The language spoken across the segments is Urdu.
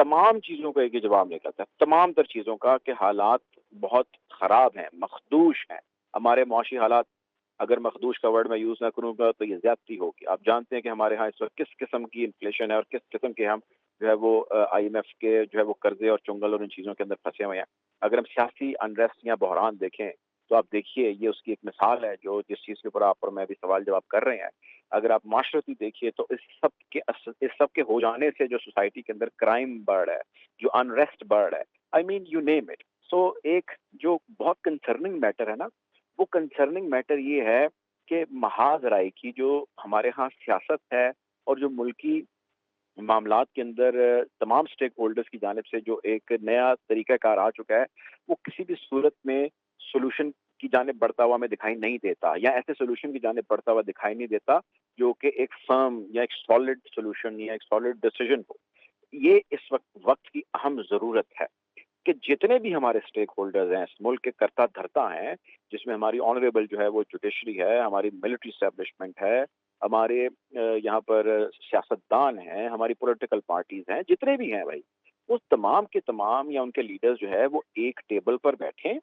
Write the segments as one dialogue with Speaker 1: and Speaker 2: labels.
Speaker 1: تمام چیزوں کا ایک ہی جواب نکلتا ہے، تمام تر چیزوں کا، کہ حالات بہت خراب ہیں، مخدوش ہیں ہمارے معاشی حالات۔ اگر مخدوش کا ورڈ میں یوز نہ کروں گا تو یہ زیادتی ہوگی۔ آپ جانتے ہیں کہ ہمارے ہاں اس وقت کس قسم کی انفلیشن ہے اور کس قسم کے ہم جو ہے وہ آئی ایم ایف کے جو ہے وہ قرضے اور چنگل اور ان چیزوں کے اندر پھنسے ہوئے ہیں۔ اگر ہم سیاسی انریسٹ یا بحران دیکھیں تو آپ دیکھیے یہ اس کی ایک مثال ہے، جو جس چیز کے اوپر آپ اور میں بھی سوال جواب کر رہے ہیں۔ اگر آپ معاشرتی دیکھیے تو اس سب کے ہو جانے سے جو سوسائٹی کے اندر کرائم بڑھ رہا ہے، جو انریسٹ بڑھ رہا ہے، I main you name it. سو ایک جو بہت کنسرننگ میٹر ہے نا، وہ کنسرننگ میٹر یہ ہے کہ محاذ رائے کی جو ہمارے ہاں سیاست ہے اور جو ملکی معاملات کے اندر تمام سٹیک ہولڈرز کی جانب سے جو ایک نیا طریقہ کار آ چکا ہے، وہ کسی بھی صورت میں سولوشن کی جانب بڑھتا ہوا ہمیں دکھائی نہیں دیتا، یا ایسے سولوشن کی جانب بڑھتا ہوا دکھائی نہیں دیتا جو کہ ایک فرم یا ایک سالڈ سولوشن یا ایک سالڈ ڈیسیجن ہو۔ یہ اس وقت کی اہم ضرورت ہے کہ جتنے بھی ہمارے سٹیک ہولڈرز ہیں اس ملک کے کرتا دھرتا ہیں، جس میں ہماری آنریبل جو ہے وہ جوڈیشری ہے، ہماری ملٹری اسٹیبلشمنٹ ہے، ہمارے یہاں پر سیاستدان ہیں، ہماری پولیٹیکل پارٹیز ہیں، جتنے بھی ہیں بھائی، اس تمام کے تمام یا ان کے لیڈرز جو ہے وہ ایک ٹیبل پر بیٹھیں۔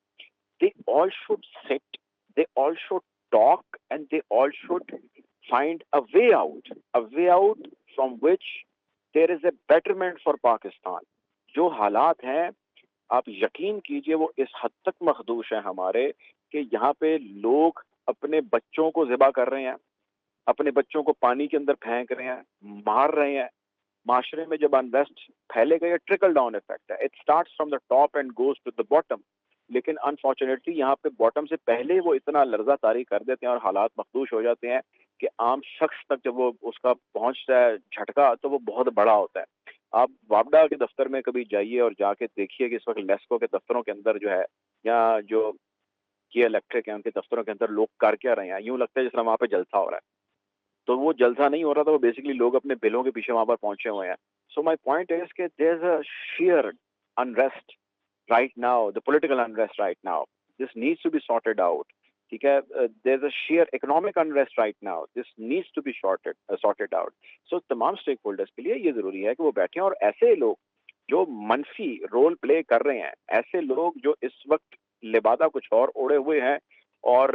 Speaker 1: they all should sit, they all should talk, and they all should find a way out from which there is a betterment for Pakistan۔ جو حالات ہیں آپ یقین کیجئے وہ اس حد تک مخدوش ہیں ہمارے کہ یہاں پہ لوگ اپنے بچوں کو ذبح کر رہے ہیں، اپنے بچوں کو پانی کے اندر پھینک رہے ہیں، مار رہے ہیں۔ معاشرے میں جب انویسٹ پھیلے گا، یہ ٹرکل ڈاؤن افیکٹ ہے، it starts from the top and goes to the bottom. لیکن انفارچونیٹلی یہاں پہ باٹم سے پہلے وہ اتنا لرزہ طاری کر دیتے ہیں اور حالات مخدوش ہو جاتے ہیں کہ عام شخص تک جب وہ اس کا پہنچتا ہے جھٹکا تو وہ بہت بڑا ہوتا ہے۔ آپ واپڈا کے دفتر میں کبھی جائیے اور جا کے دیکھیے کہ اس وقت لیسکو کے دفتروں کے اندر جو ہے، یا جو کی الیکٹرک ہیں ان کے دفتروں کے اندر لوگ کر کیا رہے ہیں، یوں لگتا ہے جس طرح وہاں پہ جلسہ ہو رہا ہے۔ تو وہ جلسہ نہیں ہو رہا تھا، وہ بیسکلی لوگ اپنے بلوں کے پیچھے وہاں پر پہنچے ہوئے ہیں۔ سو مائی پوائنٹ از کہ there is a sheer unrest right now, the political unrest right now. This needs to be sorted out. ٹھیک ہے، there's a sheer economic unrest right now. This needs to be sorted out. So تمام اسٹیک ہولڈرز کے لیے یہ ضروری ہے کہ وہ بیٹھیں، اور ایسے لوگ جو منفی رول پلے کر رہے ہیں، ایسے لوگ جو اس وقت لبادہ کچھ اور اوڑے ہوئے ہیں اور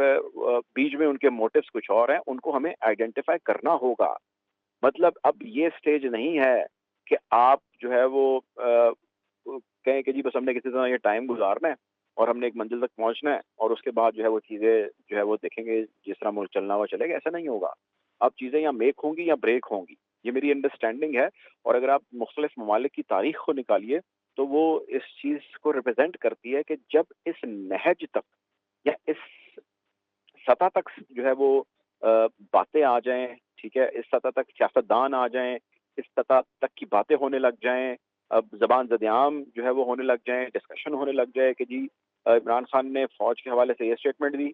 Speaker 1: بیچ میں ان کے موٹیوز کچھ اور ہیں، ان کو ہمیں آئیڈینٹیفائی کرنا ہوگا۔ مطلب اب یہ سٹیج نہیں ہے کہ آپ جو ہے وہ کہیں کہ جی بس ہم نے کسی طرح یہ ٹائم گزارنا ہے اور ہم نے ایک منزل تک پہنچنا ہے اور اس کے بعد جو ہے وہ چیزیں جو ہے وہ دیکھیں گے جس طرح ملک چلنا ہوا چلے گا۔ ایسا نہیں ہوگا، اب چیزیں یا میک ہوں گی یا بریک ہوں گی، یہ میری انڈرسٹینڈنگ ہے۔ اور اگر آپ مختلف ممالک کی تاریخ کو نکالیے تو وہ اس چیز کو ریپرزینٹ کرتی ہے کہ جب اس نہج تک یا اس سطح تک جو ہے وہ باتیں آ جائیں، ٹھیک ہے، اس سطح تک سیاستدان آ جائیں، اس سطح تک کی باتیں ہونے لگ جائیں، اب زبان زدیام جو ہے وہ ہونے لگ جائیں، ڈسکشن ہونے لگ جائے کہ جی عمران خان نے فوج کے حوالے سے یہ اسٹیٹمنٹ دی،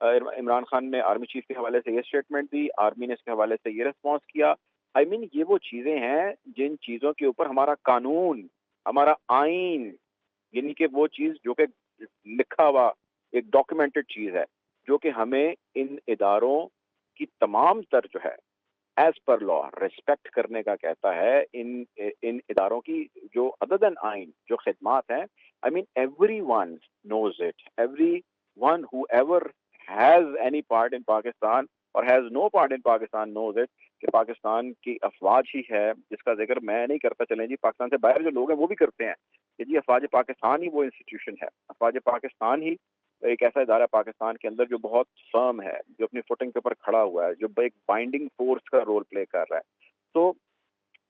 Speaker 1: عمران خان نے آرمی چیف کے حوالے سے یہ اسٹیٹمنٹ دی، آرمی نے اس کے حوالے سے یہ ریسپانس کیا۔ آئی مین یہ وہ چیزیں ہیں جن چیزوں کے اوپر ہمارا قانون، ہمارا آئین، یعنی کہ وہ چیز جو کہ لکھا ہوا ایک ڈاکیومنٹڈ چیز ہے، جو کہ ہمیں ان اداروں کی تمام تر جو ہے ایز پر لا ریسپیکٹ کرنے کا کہتا ہے۔ ان اداروں کی جو ادر دین آئین جو خدمات ہیں، I mean everyone knows it, everyone whoever has any part in Pakistan اور has no part in Pakistan knows it کہ پاکستان کی افواج ہی ہے، جس کا ذکر میں نہیں کرتا، چلیں جی پاکستان سے باہر جو لوگ ہیں وہ بھی کرتے ہیں کہ جی افواج پاکستان ہی وہ انسٹیٹیوشن ہے، افواج پاکستان ہی ایک ایسا ادارہ پاکستان کے اندر جو بہت فرم ہے، جو اپنی فوٹنگ کے اوپر کھڑا ہوا ہے، جو ایک بائنڈنگ فورس کا رول پلے کر رہا ہے۔ تو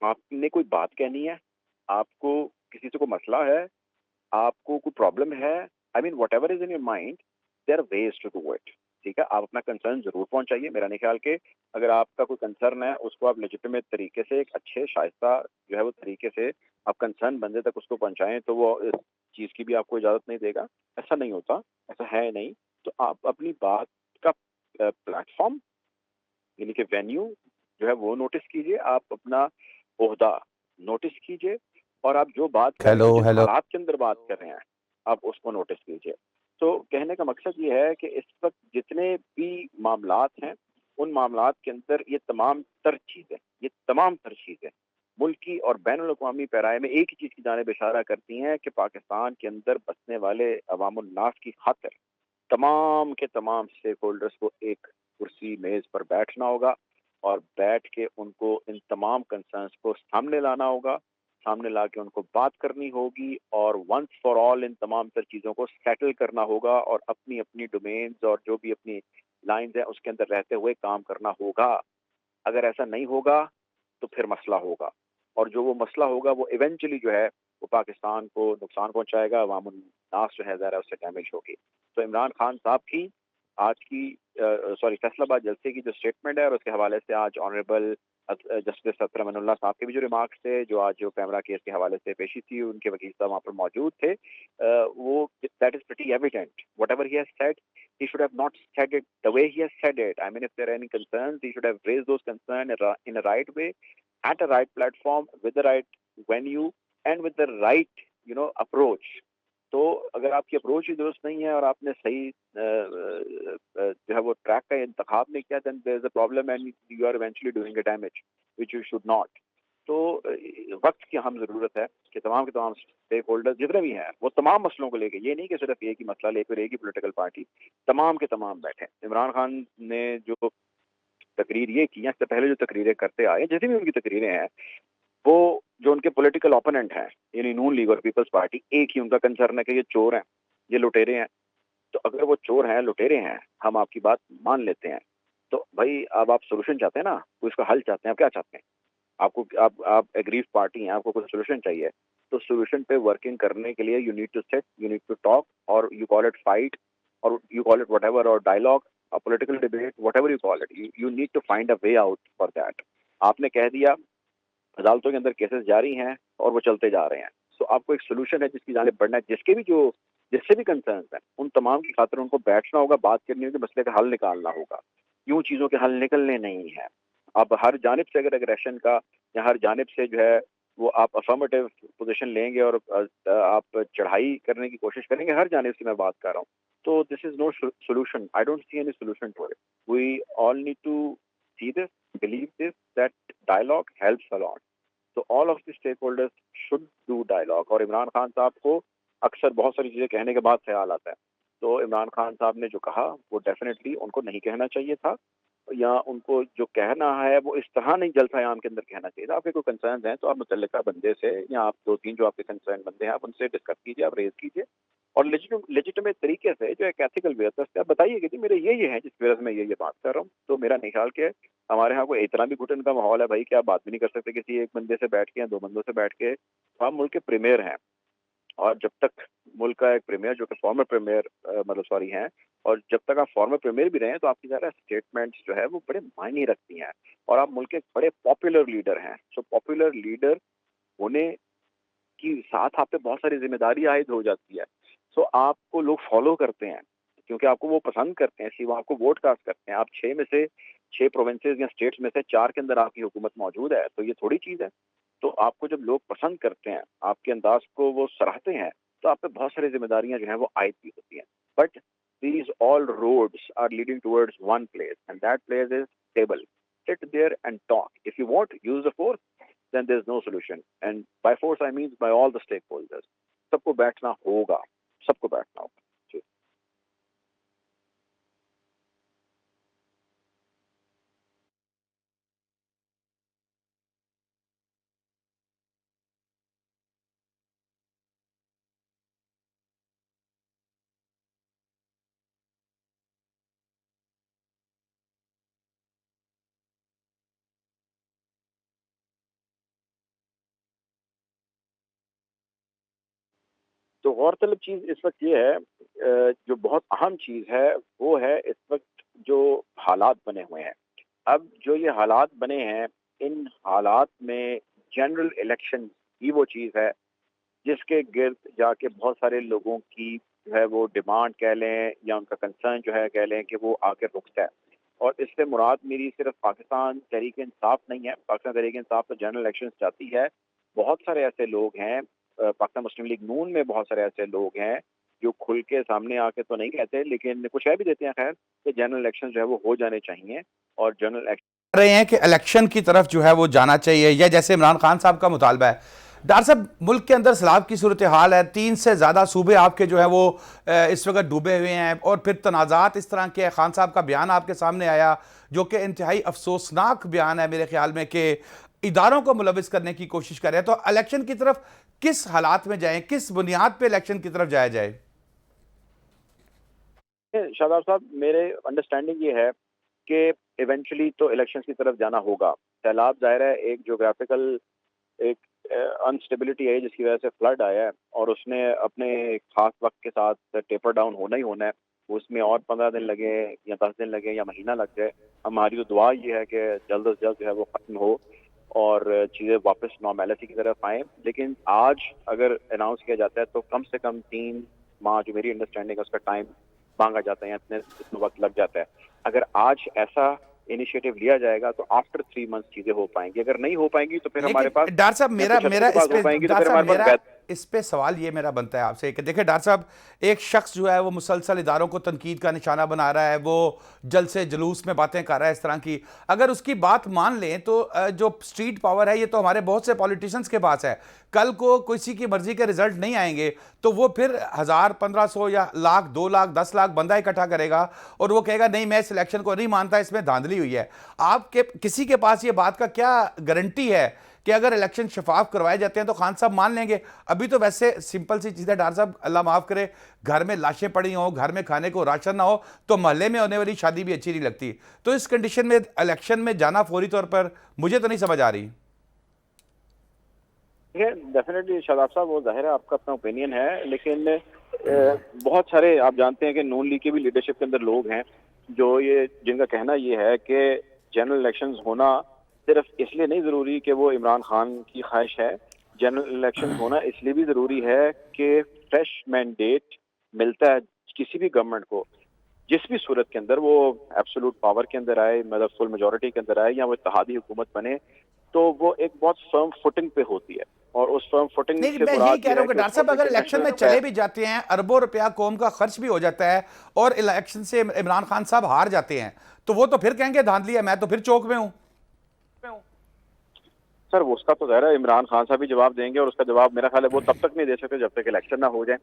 Speaker 1: آپ نے کوئی بات کہنی ہے، آپ کو کسی سے کوئی مسئلہ ہے، آپ کو کوئی پرابلم ہے، I mean whatever is in your mind, there are ways to do it, ٹھیک ہے۔ آپ اپنا کنسرن ضرور پہنچائیے۔ میرا نہیں خیال کہ اگر آپ کا کوئی کنسرن ہے اس کو آپ لیجیٹمیٹ طریقے سے، ایک اچھے شائستہ جو ہے وہ طریقے سے آپ کنسرن بندے تک اس کو پہنچائیں تو وہ اس چیز کی بھی آپ کو اجازت نہیں دے گا۔ ایسا نہیں ہوتا، ایسا ہے نہیں۔ تو آپ اپنی بات کا پلیٹ فارم یعنی کہ وینیو جو ہے وہ نوٹس کیجئے، آپ اپنا عہدہ نوٹس کیجئے، اور آپ جو بات کر رہے ہیں، جس حالات کے اندر بات کر رہے ہیں، آپ اس کو نوٹس کیجئے۔ تو کہنے کا مقصد یہ ہے کہ اس وقت جتنے بھی معاملات ہیں ان معاملات کے اندر یہ تمام تر چیزیں ملکی اور بین الاقوامی پیرائے میں ایک ہی چیز کی جانب اشارہ کرتی ہیں کہ پاکستان کے اندر بسنے والے عوام الناس کی خاطر تمام کے تمام اسٹیک ہولڈرز کو ایک کرسی میز پر بیٹھنا ہوگا اور بیٹھ کے ان کو ان تمام کنسرنس کو سامنے لانا ہوگا، سامنے لا کے ان کو بات کرنی ہوگی اور ونس فار آل ان تمام تر چیزوں کو سیٹل کرنا ہوگا اور اپنی اپنی ڈومینز اور جو بھی اپنی لائنز ہیں اس کے اندر رہتے ہوئے کام کرنا ہوگا۔ اگر ایسا نہیں ہوگا تو پھر مسئلہ ہوگا، اور جو وہ مسئلہ ہوگا وہ ایونچولی جو ہے وہ پاکستان کو نقصان پہنچائے گا، عوام الناس جو ہے ظاہر ہے اس سے ڈیمیج ہوگی۔ تو عمران خان صاحب کی آج کی فیصل آباد جلسے کی جو اسٹیٹمنٹ ہے اور اس کے حوالے سے آج آنریبل جسٹس اطہر امان اللہ صاحب کے بھی جو ریمارکس تھے، جو آج جو پیمرا کیس کے حوالے سے پیشی تھی، ان کے وکیل صاحب وہاں پر موجود تھے، وہ that is pretty evident what ever he has said he should have not said it the way he has said it. I mean, if there are any concerns, he should have raised those concerns in a right way, at a right platform, with the right venue, and with the right, approach. تو اگر آپ کی اپروچ ہی درست نہیں ہے اور آپ نے صحیح جو ہے وہ ٹریک کا انتخاب نہیں کیا then there is a problem and you are eventually doing a damage which you should not. تو وقت کی اہم ضرورت ہے کہ تمام کے تمام اسٹیک ہولڈر جتنے بھی ہیں وہ تمام مسئلوں کو لے کے، یہ نہیں کہ صرف ایک ہی مسئلہ لے کر ایک ہی پولیٹیکل پارٹی، تمام کے تمام بیٹھے۔ عمران خان نے جو تقریر یہ کی، اس سے پہلے جو تقریریں کرتے آئے، جتنی بھی ان کی تقریریں ہیں، وہ جو ان کے پولیٹیکل اوپوننٹ ہیں یعنی نون لیگ اور پیپلز پارٹی، ایک ہی ان کا کنسرن ہے کہ یہ چور ہیں، یہ لٹیرے ہیں۔ تو اگر وہ چور ہیں، لٹیرے ہیں، ہم آپ کی بات مان لیتے ہیں، تو بھائی اب آپ سولوشن چاہتے ہیں نا، کوئی اس کا حل چاہتے ہیں، آپ کیا چاہتے ہیں؟ آپ ایگریو پارٹی ہیں، آپ کو کوئی سولوشن چاہیے، تو سولوشن پہ ورکنگ کرنے کے لیے you need to sit, you need to talk, اور یو کال اٹ فائٹ، اور you call it whatever, اور dialogue, political debate, whatever you call it, you need to find a way out for that. آپ نے کہہ دیا عدالتوں کے اندر کیسز جاری ہیں اور وہ چلتے جا رہے ہیں، سو آپ کو ایک سولوشن ہے جس کی جانب بڑھنا ہے، جس سے بھی کنسرنس ہیں ان تمام کی خاطر ان کو بیٹھنا ہوگا، بات کرنی ہوگی، مسئلے کا حل نکالنا ہوگا۔ یوں چیزوں کے حل نکلنے نہیں ہیں۔ اب ہر جانب سے اگر اگریشن کا یا ہر جانب سے جو ہے وہ آپ افرمیٹیو پوزیشن لیں گے اور آپ چڑھائی کرنے کی کوشش کریں گے، ہر جانب سے میں بات کر رہا ہوں، تو this is no solution. I don't see any solution to it. We all need to see this, believe this, that dialogue helps a lot. تو all of the stakeholders should do dialogue. اور عمران خان صاحب کو اکثر بہت ساری چیزیں کہنے کے بعد خیال آتا ہے، تو عمران خان صاحب نے جو کہا وہ ڈیفینیٹلی ان کو نہیں کہنا چاہیے تھا، یا ان کو جو کہنا ہے وہ اس طرح نہیں جلسہ عام کے اندر کہنا چاہیے تھا. آپ کے کوئی کنسرنز ہیں تو آپ متعلقہ بندے سے یا آپ دو تین جو آپ کے کنسرن بندے ہیں آپ ان سے ڈسکس کیجیے، آپ ریز کیجیے، اور لیجیٹمیٹ طریقے سے جو ایک ایتھیکل وے سے آپ بتائیے کہ جی میرے یہ ہیں جس کی وجہ سے میں یہ بات کر رہا ہوں. تو میرا نہیں خیال کہ ہمارے ہاں کوئی اتنا بھی گھٹن کا ماحول ہے بھائی کہ آپ بات بھی نہیں کر سکتے کسی ایک بندے سے بیٹھ کے یا دو بندوں سے بیٹھ کے. آپ ملک کے پریمیئر ہیں، اور جب تک ملک کا ایک پریمیئر جو کہ فارمر پریمیئر ہیں، اور جب تک آپ فارمر پریمیئر بھی رہے ہیں تو آپ کی ذرا اسٹیٹمنٹس جو ہے وہ بڑے معنی رکھتی ہیں، اور آپ ملک کے بڑے پاپولر لیڈر ہیں. سو پاپولر لیڈر ہونے کی ساتھ آپ پہ بہت ساری ذمہ داری عائد ہو جاتی ہے. سو آپ کو لوگ فالو کرتے ہیں کیونکہ آپ کو وہ پسند کرتے ہیں، وہ آپ کو ووٹ کاسٹ کرتے ہیں. آپ 6 میں سے 6 پروونسز یا اسٹیٹس میں سے 4 کے اندر آپ کی حکومت موجود ہے، تو یہ تھوڑی چیز ہے. تو آپ کو جب لوگ پسند کرتے ہیں، آپ کے انداز کو وہ سراہتے ہیں، تو آپ پہ بہت ساری ذمہ داریاں جو ہیں وہ عائد بھی ہوتی ہیں. But these all roads are leading towards one place, and that place is table. Sit there and talk. If you want to use the force, then there's no solution. And by force I mean by all the stakeholders. سب کو بیٹھنا ہوگا، سب کو بیٹھنا ہوگا. جی. تو غور طلب چیز اس وقت یہ ہے، جو بہت اہم چیز ہے وہ ہے اس وقت جو حالات بنے ہوئے ہیں. اب جو یہ حالات بنے ہیں، ان حالات میں جنرل الیکشن ہی وہ چیز ہے جس کے گرد جا کے بہت سارے لوگوں کی جو ہے وہ ڈیمانڈ کہہ لیں یا ان کا کنسرن جو ہے کہہ لیں کہ وہ آ کے رکتا ہے. اور اس سے مراد میری صرف پاکستان تحریک انصاف نہیں ہے. پاکستان تحریک انصاف تو جنرل الیکشن چاہتی ہے. بہت سارے ایسے لوگ ہیں، پاکستان مسلم لیگ نون میں بہت سارے ایسے لوگ ہیں جو کھل کے سامنے آ کے تو نہیں کہتے لیکن کچھ کہہ بھی دیتے ہیں خیر کہ جنرل الیکشن جو ہے وہ ہو جانے چاہیے، اور جنرل
Speaker 2: رہے ہیں کہ الیکشن کی طرف جو ہے وہ جانا چاہیے یا جیسے عمران خان صاحب کا مطالبہ ہے. ڈاکٹر صاحب ملک کے اندر سیلاب کی صورتحال ہے, 3 سے زیادہ صوبے آپ کے جو ہے وہ اس وقت ڈوبے ہوئے ہیں, اور پھر تنازعات اس طرح کے. خان صاحب کا بیان آپ کے سامنے آیا جو کہ انتہائی افسوسناک بیان ہے میرے خیال میں, کہ اداروں کو ملوث کرنے کی کوشش کر رہے ہیں. تو الیکشن کی طرف کس حالات میں جائیں, کس بنیاد پہ الیکشن کی طرف جایا جائے؟
Speaker 1: شاداب صاحب, میرے انڈرسٹینڈنگ یہ ہے کہ ایونچولی تو الیکشن کی طرف جانا ہوگا. سیلاب ظاہر ہے ایک جغرافیکل ایک انسٹیبلٹی ہے جس کی وجہ سے فلڈ آیا ہے, اور اس نے اپنے خاص وقت کے ساتھ ٹیپر ڈاؤن ہونا ہی ہونا ہے. اس میں اور 15 دن لگے یا 10 دن لگے یا مہینہ لگ جائے, ہماری تو دعا یہ ہے کہ جلد از جلد جو ہے وہ ختم ہو اور چیزیں واپس نارمیلٹی کی طرف آئیں. لیکن آج اگر اناؤنس کیا جاتا ہے تو کم سے کم 3 ماہ جو میری انڈرسٹینڈنگ ہے اس کا ٹائم مانگا جاتا ہے, اتنا وقت لگ جاتا ہے. اگر آج ایسا انیشیٹو لیا جائے گا تو آفٹر 3 منتھ چیزیں ہو پائیں گی. اگر نہیں ہو پائیں گی تو پھر ہمارے پاس
Speaker 2: ڈاکٹر صاحب میرا اس پہ سوال یہ میرا بنتا ہے آپ سے کہ دیکھیں ڈاکٹر صاحب, ایک شخص جو ہے وہ مسلسل اداروں کو تنقید کا نشانہ بنا رہا ہے, وہ جلسے جلوس میں باتیں کر رہا ہے اس طرح کی. اگر اس کی بات مان لیں تو جو اسٹریٹ پاور ہے یہ تو ہمارے بہت سے پولیٹیشنز کے پاس ہے. کل کو کسی کی مرضی کے رزلٹ نہیں آئیں گے تو وہ پھر 1000 1500 یا لاکھ 2 لاکھ 10 لاکھ بندہ اکٹھا کرے گا اور وہ کہے گا نہیں میں اس الیکشن کو نہیں مانتا, اس میں دھاندلی ہوئی ہے. آپ کے کسی کے پاس یہ بات کا کیا گارنٹی ہے کہ اگر الیکشن شفاف کروائے جاتے ہیں تو خان صاحب مان لیں گے؟ ابھی تو ویسے سمپل سی چیز ہے ڈاکٹر صاحب, اللہ معاف کرے, گھر میں لاشیں پڑی ہوں, گھر میں کھانے کو راشن نہ ہو تو محلے میں ہونے والی شادی بھی اچھی نہیں لگتی. تو اس کنڈیشن میں الیکشن میں جانا فوری طور پر مجھے تو نہیں سمجھ آ رہی.
Speaker 1: ڈیفینیٹلی شاداب صاحب, وہ ظاہر ہے آپ کا اپنا اوپینین ہے, لیکن بہت سارے آپ جانتے ہیں کہ نون لیگ کے بھی لیڈرشپ کے اندر لوگ ہیں جو جن کا کہنا یہ ہے کہ جنرل الیکشنز ہونا صرف اس لیے نہیں ضروری کہ وہ عمران خان کی خواہش ہے. جنرل الیکشن ہونا اس لیے بھی ضروری ہے کہ فریش مینڈیٹ ملتا ہے کسی بھی گورنمنٹ کو, جس بھی صورت کے اندر وہ ایبسولوٹ پاور کے اندر آئے, مطلب فل میجورٹی کے اندر آئے یا وہ اتحادی حکومت بنے, تو وہ ایک بہت فرم فوٹنگ پہ ہوتی ہے. اور اس فرم فوٹنگ
Speaker 2: نہیں, میں یہی کہہ رہا ہوں کہ ڈاکٹر صاحب اگر الیکشن میں چلے بھی جاتے ہیں, اربوں روپیہ قوم کا خرچ بھی ہو جاتا ہے اور الیکشن سے عمران خان صاحب ہار جاتے ہیں, تو وہ تو پھر کہیں گے دھاندلی ہے, میں تو پھر چوک میں ہوں.
Speaker 1: سر اس کا تو ظاہر ہے عمران خان صاحب بھی جواب دیں گے, اور اس کا جواب میرا خیال ہے وہ تب تک نہیں دے سکتے جب تک الیکشن نہ ہو جائے.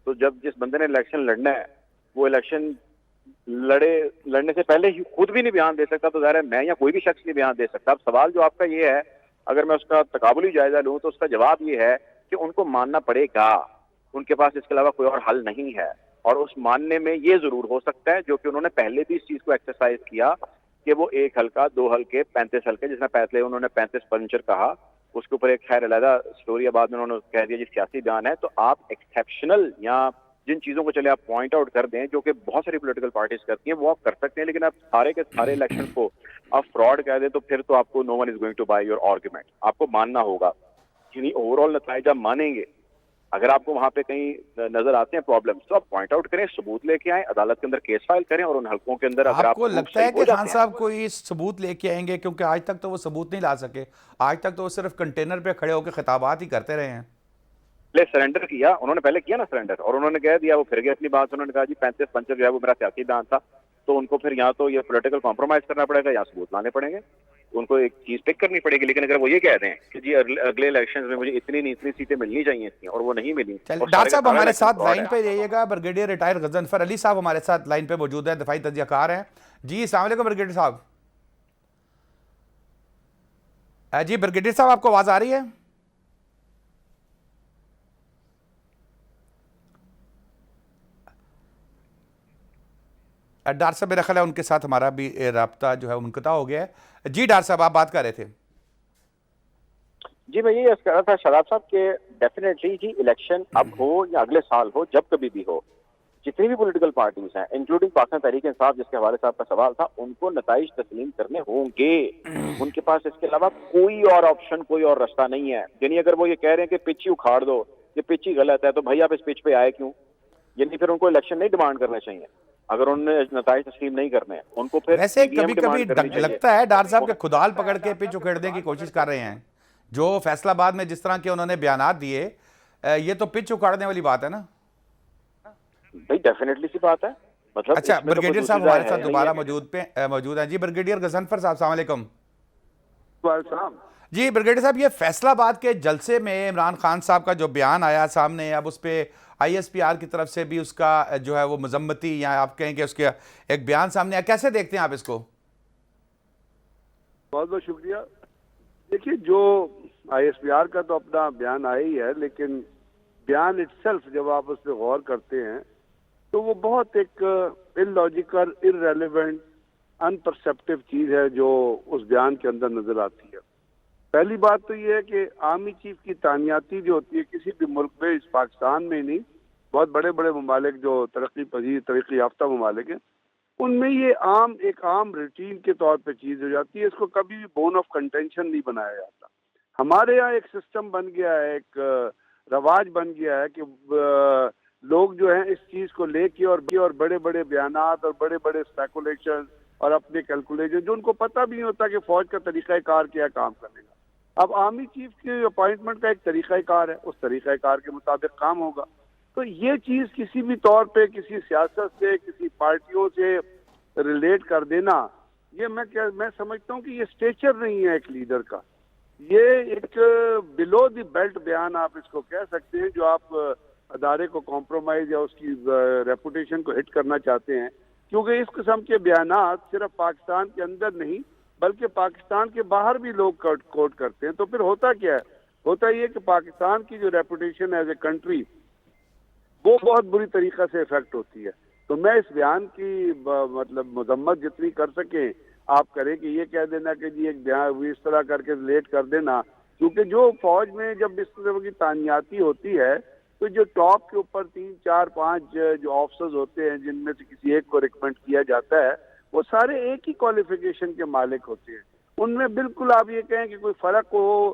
Speaker 1: تو جب جس بندے نے الیکشن لڑنا ہے وہ الیکشن لڑنے سے پہلے ہی خود بھی نہیں بیان دے سکتا, تو ظاہر ہے میں یا کوئی بھی شخص نہیں بیان دے سکتا. اب سوال جو آپ کا یہ ہے, اگر میں اس کا تقابلی جائزہ لوں تو اس کا جواب یہ ہے کہ ان کو ماننا پڑے گا, ان کے پاس اس کے علاوہ کوئی اور حل نہیں ہے. اور اس ماننے میں یہ ضرور ہو سکتا ہے, جو کہ انہوں نے پہلے بھی اس چیز کو ایکسرسائز کیا, کہ وہ 1 حلقہ 2 حلقے 35 حلقے جس میں فیصلے انہوں نے 35 فرنیچر کہا, اس کے اوپر ایک خیر علیحدہ سٹوری بعد میں انہوں نے کہہ دیا جی سیاسی بیان ہے. تو آپ ایکسیپشنل یا جن چیزوں کو چلے آپ پوائنٹ آؤٹ کر دیں جو کہ بہت ساری پولیٹیکل پارٹیز کرتی ہیں, وہ آپ کر سکتے ہیں, لیکن آپ سارے کے سارے الیکشن کو آپ فراڈ کہہ دیں تو پھر تو آپ کو no one is going to buy your argument. آپ کو ماننا ہوگا, یعنی اوور آل نتائج آپ مانیں گے. اگر آپ کو وہاں پہ کہیں نظر آتے ہیں پرابلمس تو آپ پوائنٹ آؤٹ کریں, ثبوت لے کے آئیں, عدالت کے اندر کیس فائل کریں, اور ان حلقوں کے اندر اگر
Speaker 2: آپ کو لگتا ہے کہ خان صاحب کوئی ثبوت لے کے آئیں گے؟ کیونکہ آج تک تو وہ ثبوت نہیں لا سکے, آج تک تو وہ صرف کنٹینر پہ کھڑے ہو کے خطابات ہی کرتے رہے ہیں.
Speaker 1: سرنڈر کیا انہوں نے, پہلے کیا نا سرنڈر, اور انہوں نے کہہ دیا, وہ پھر گئے اپنی بات, انہوں نے کہا جی 35 پنچر جو ہے وہ میرا سیاسی بیان تھا. تو ان کو پھر یا تو یہ پولیٹیکل کمپرومائز کرنا پڑے گا یا ثبوت لانے پڑیں گے, ان کو ایک چیز پک کرنی پڑے گی. لیکن اگر وہ یہ کہہ دیں کہ جی اگلے الیکشنز میں مجھے اتنی سیٹیں ملنی چاہیے تھیں اور وہ نہیں ملی.
Speaker 2: ڈاکٹر صاحب ہمارے ساتھ لائن پہ رہیے گا, بریگیڈیئر ریٹائر غضنفر علی صاحب ہمارے ساتھ لائن پہ موجود ہیں, دفاعی تجزیہ کار ہیں. جی السلام علیکم بریگیڈیئر صاحب. جی بریگیڈیئر صاحب آپ کو آواز آ رہی ہے؟ ڈاکٹر صاحب میرا خیال ہے ان کے ساتھ ہمارا بھی رابطہ جو ہے منقطع ہو گیا ہے. جی ڈاکٹر صاحب آپ بات کر رہے تھے.
Speaker 1: جی میں یہ کہہ رہا تھا شاداب صاحب کہ ڈیفینیٹلی جی الیکشن اب ہو یا اگلے سال ہو, جب کبھی بھی ہو, جتنی بھی پولیٹیکل پارٹیز ہیں انکلوڈنگ پاکستان تحریک انصاف جس کے حوالے صاحب کا سوال تھا, ان کو نتائج تسلیم کرنے ہوں گے. ان کے پاس اس کے علاوہ کوئی اور آپشن, کوئی اور رستہ نہیں ہے. یعنی اگر وہ یہ کہہ رہے ہیں کہ پچ ہی اکھاڑ دو, یہ پچ ہی غلط ہے, تو بھائی آپ اس پچ پہ آئے کیوں؟ یعنی پھر ان کو الیکشن نہیں ڈیمانڈ کرنا چاہیے اگر انہوں نے نتائج تسلیم نہیں کرنے ہیں. ان کو پھر
Speaker 2: ویسے کبھی کبھی لگتا ہے ڈاکٹر صاحب کہ کھدال پکڑ کے پچ اکھیڑنے کی کوشش کر رہے ہیں, جو فیصل آباد میں جس طرح کے انہوں نے بیانات دیے, یہ تو پچ اکھاڑنے والی بات ہے نا.
Speaker 1: بھائی ڈیفینیٹلی سی بات ہے, مطلب
Speaker 2: اچھا
Speaker 1: اس میں تو
Speaker 2: بریگیڈیئر
Speaker 1: خصوصی
Speaker 2: صاحب ہمارے
Speaker 1: رائے
Speaker 2: ساتھ
Speaker 1: ہے
Speaker 2: دوبارہ
Speaker 1: نہیں
Speaker 2: موجود ہیں جی بریگیڈیئر غضنفر صاحب السلام علیکم
Speaker 3: السلام۔
Speaker 2: جی بریگیڈیئر صاحب یہ فیصل آباد کے جلسے میں عمران خان صاحب کا جو بیان آیا سامنے اب اس پہ آئی ایس پی آر کی طرف سے بھی اس کا جو ہے وہ مذمتی یا آپ کہیں کہ اس کے ایک بیان سامنے آیا کیسے دیکھتے ہیں آپ اس کو؟
Speaker 4: بہت بہت شکریہ۔ دیکھیے جو آئی ایس پی آر کا تو اپنا بیان آیا ہی ہے، لیکن بیان اٹسیلف جب آپ اس پہ غور کرتے ہیں تو وہ بہت ایک ان لاجیکل ارریلیونٹ ان پرسیپٹیو چیز ہے جو اس بیان کے اندر نظر آتی ہے۔ پہلی بات تو یہ ہے کہ آرمی چیف کی تعیناتی جو ہوتی ہے کسی بھی ملک میں، اس پاکستان میں ہی نہیں، بہت بڑے بڑے ممالک جو ترقی پذیر ترقی یافتہ ممالک ہیں ان میں یہ ایک عام روٹین کے طور پہ چیز ہو جاتی ہے، اس کو کبھی بھی بون آف کنٹینشن نہیں بنایا جاتا۔ ہمارے یہاں ایک سسٹم بن گیا ہے، ایک رواج بن گیا ہے کہ لوگ جو ہیں اس چیز کو لے کے اور بڑے بڑے بیانات اور بڑے بڑے اسپیکولیشن اور اپنے کیلکولیشن جو ان کو پتہ بھی نہیں ہوتا کہ فوج کا طریقہ کار کیا کام کرنے کا۔ اب آرمی چیف کی اپوائنٹمنٹ کا ایک طریقہ کار ہے، اس طریقہ کار کے مطابق کام ہوگا۔ تو یہ چیز کسی بھی طور پہ کسی سیاست سے کسی پارٹیوں سے ریلیٹ کر دینا، یہ میں سمجھتا ہوں کہ یہ اسٹیچر نہیں ہے ایک لیڈر کا، یہ ایک بلو دی بیلٹ بیان آپ اس کو کہہ سکتے ہیں، جو آپ ادارے کو کمپرومائز یا اس کی ریپوٹیشن کو ہٹ کرنا چاہتے ہیں، کیونکہ اس قسم کے بیانات صرف پاکستان کے اندر نہیں بلکہ پاکستان کے باہر بھی لوگ کوٹ کرتے ہیں۔ تو پھر ہوتا کیا ہے؟ ہوتا یہ کہ پاکستان کی جو ریپوٹیشن ایز اے کنٹری وہ بہت بری طریقہ سے افیکٹ ہوتی ہے۔ تو میں اس بیان کی مطلب مذمت جتنی کر سکیں آپ کریں کہ یہ کہہ دینا کہ جی ایک بیان اس طرح کر کے لیٹ کر دینا، کیونکہ جو فوج میں جب اس طرح کی تعیناتی ہوتی ہے تو جو ٹاپ کے اوپر 3 4 5 جو آفسرز ہوتے ہیں جن میں سے کسی ایک کو ریکمنڈ کیا جاتا ہے وہ سارے ایک ہی کوالیفیکیشن کے مالک ہوتے ہیں۔ ان میں بالکل آپ یہ کہیں کہ کوئی فرق ہو،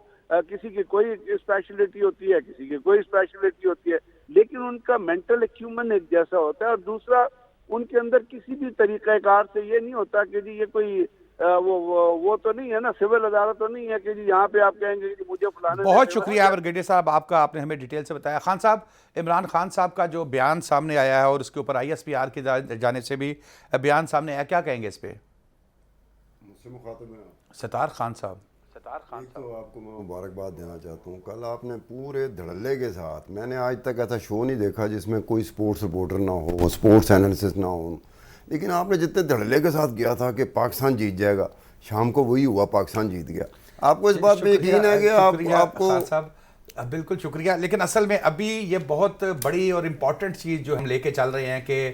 Speaker 4: کسی کی کوئی اسپیشلٹی ہوتی ہے کسی کی کوئی اسپیشلٹی ہوتی ہے، لیکن ان کا مینٹل ایکیومن ایک جیسا ہوتا ہے۔ اور دوسرا ان کے اندر کسی بھی طریقہ کار سے یہ نہیں ہوتا کہ جی یہ کوئی وہ تو نہیں ہے نا، سول عدالت تو نہیں ہے کہ جی یہاں پہ آپ کہیں گے کہ مجھے فلانے۔
Speaker 2: بہت شکریہ بریگیڈیئر صاحب آپ کا، آپ نے ہمیں ڈیٹیل سے بتایا۔ خان صاحب عمران خان صاحب کا جو بیان سامنے آیا ہے اور اس کے اوپر آئی ایس پی آر کی جانب سے بھی بیان سامنے آیا، کیا کہیں گے اس پہ؟
Speaker 5: مجھ سے مخاطب ہیں
Speaker 2: ستار خان صاحب۔
Speaker 5: ایک تو آپ کو میں مبارکباد دینا چاہتا ہوں، کل آپ نے پورے دھڑلے کے ساتھ، میں نے آج تک ایسا شو نہیں دیکھا جس میں کوئی سپورٹس رپورٹر نہ ہو، سپورٹس اینالسس نہ ہو، لیکن آپ نے جتنے دھڑلے کے ساتھ کیا تھا کہ پاکستان جیت جائے گا، شام کو وہی ہوا، پاکستان جیت گیا۔ آپ کو اس بات پہ یقین ہے کہ آپ کو؟
Speaker 2: خان صاحب بالکل شکریہ، لیکن اصل میں ابھی یہ بہت بڑی اور امپورٹنٹ چیز جو ہم لے کے چل رہے ہیں کہ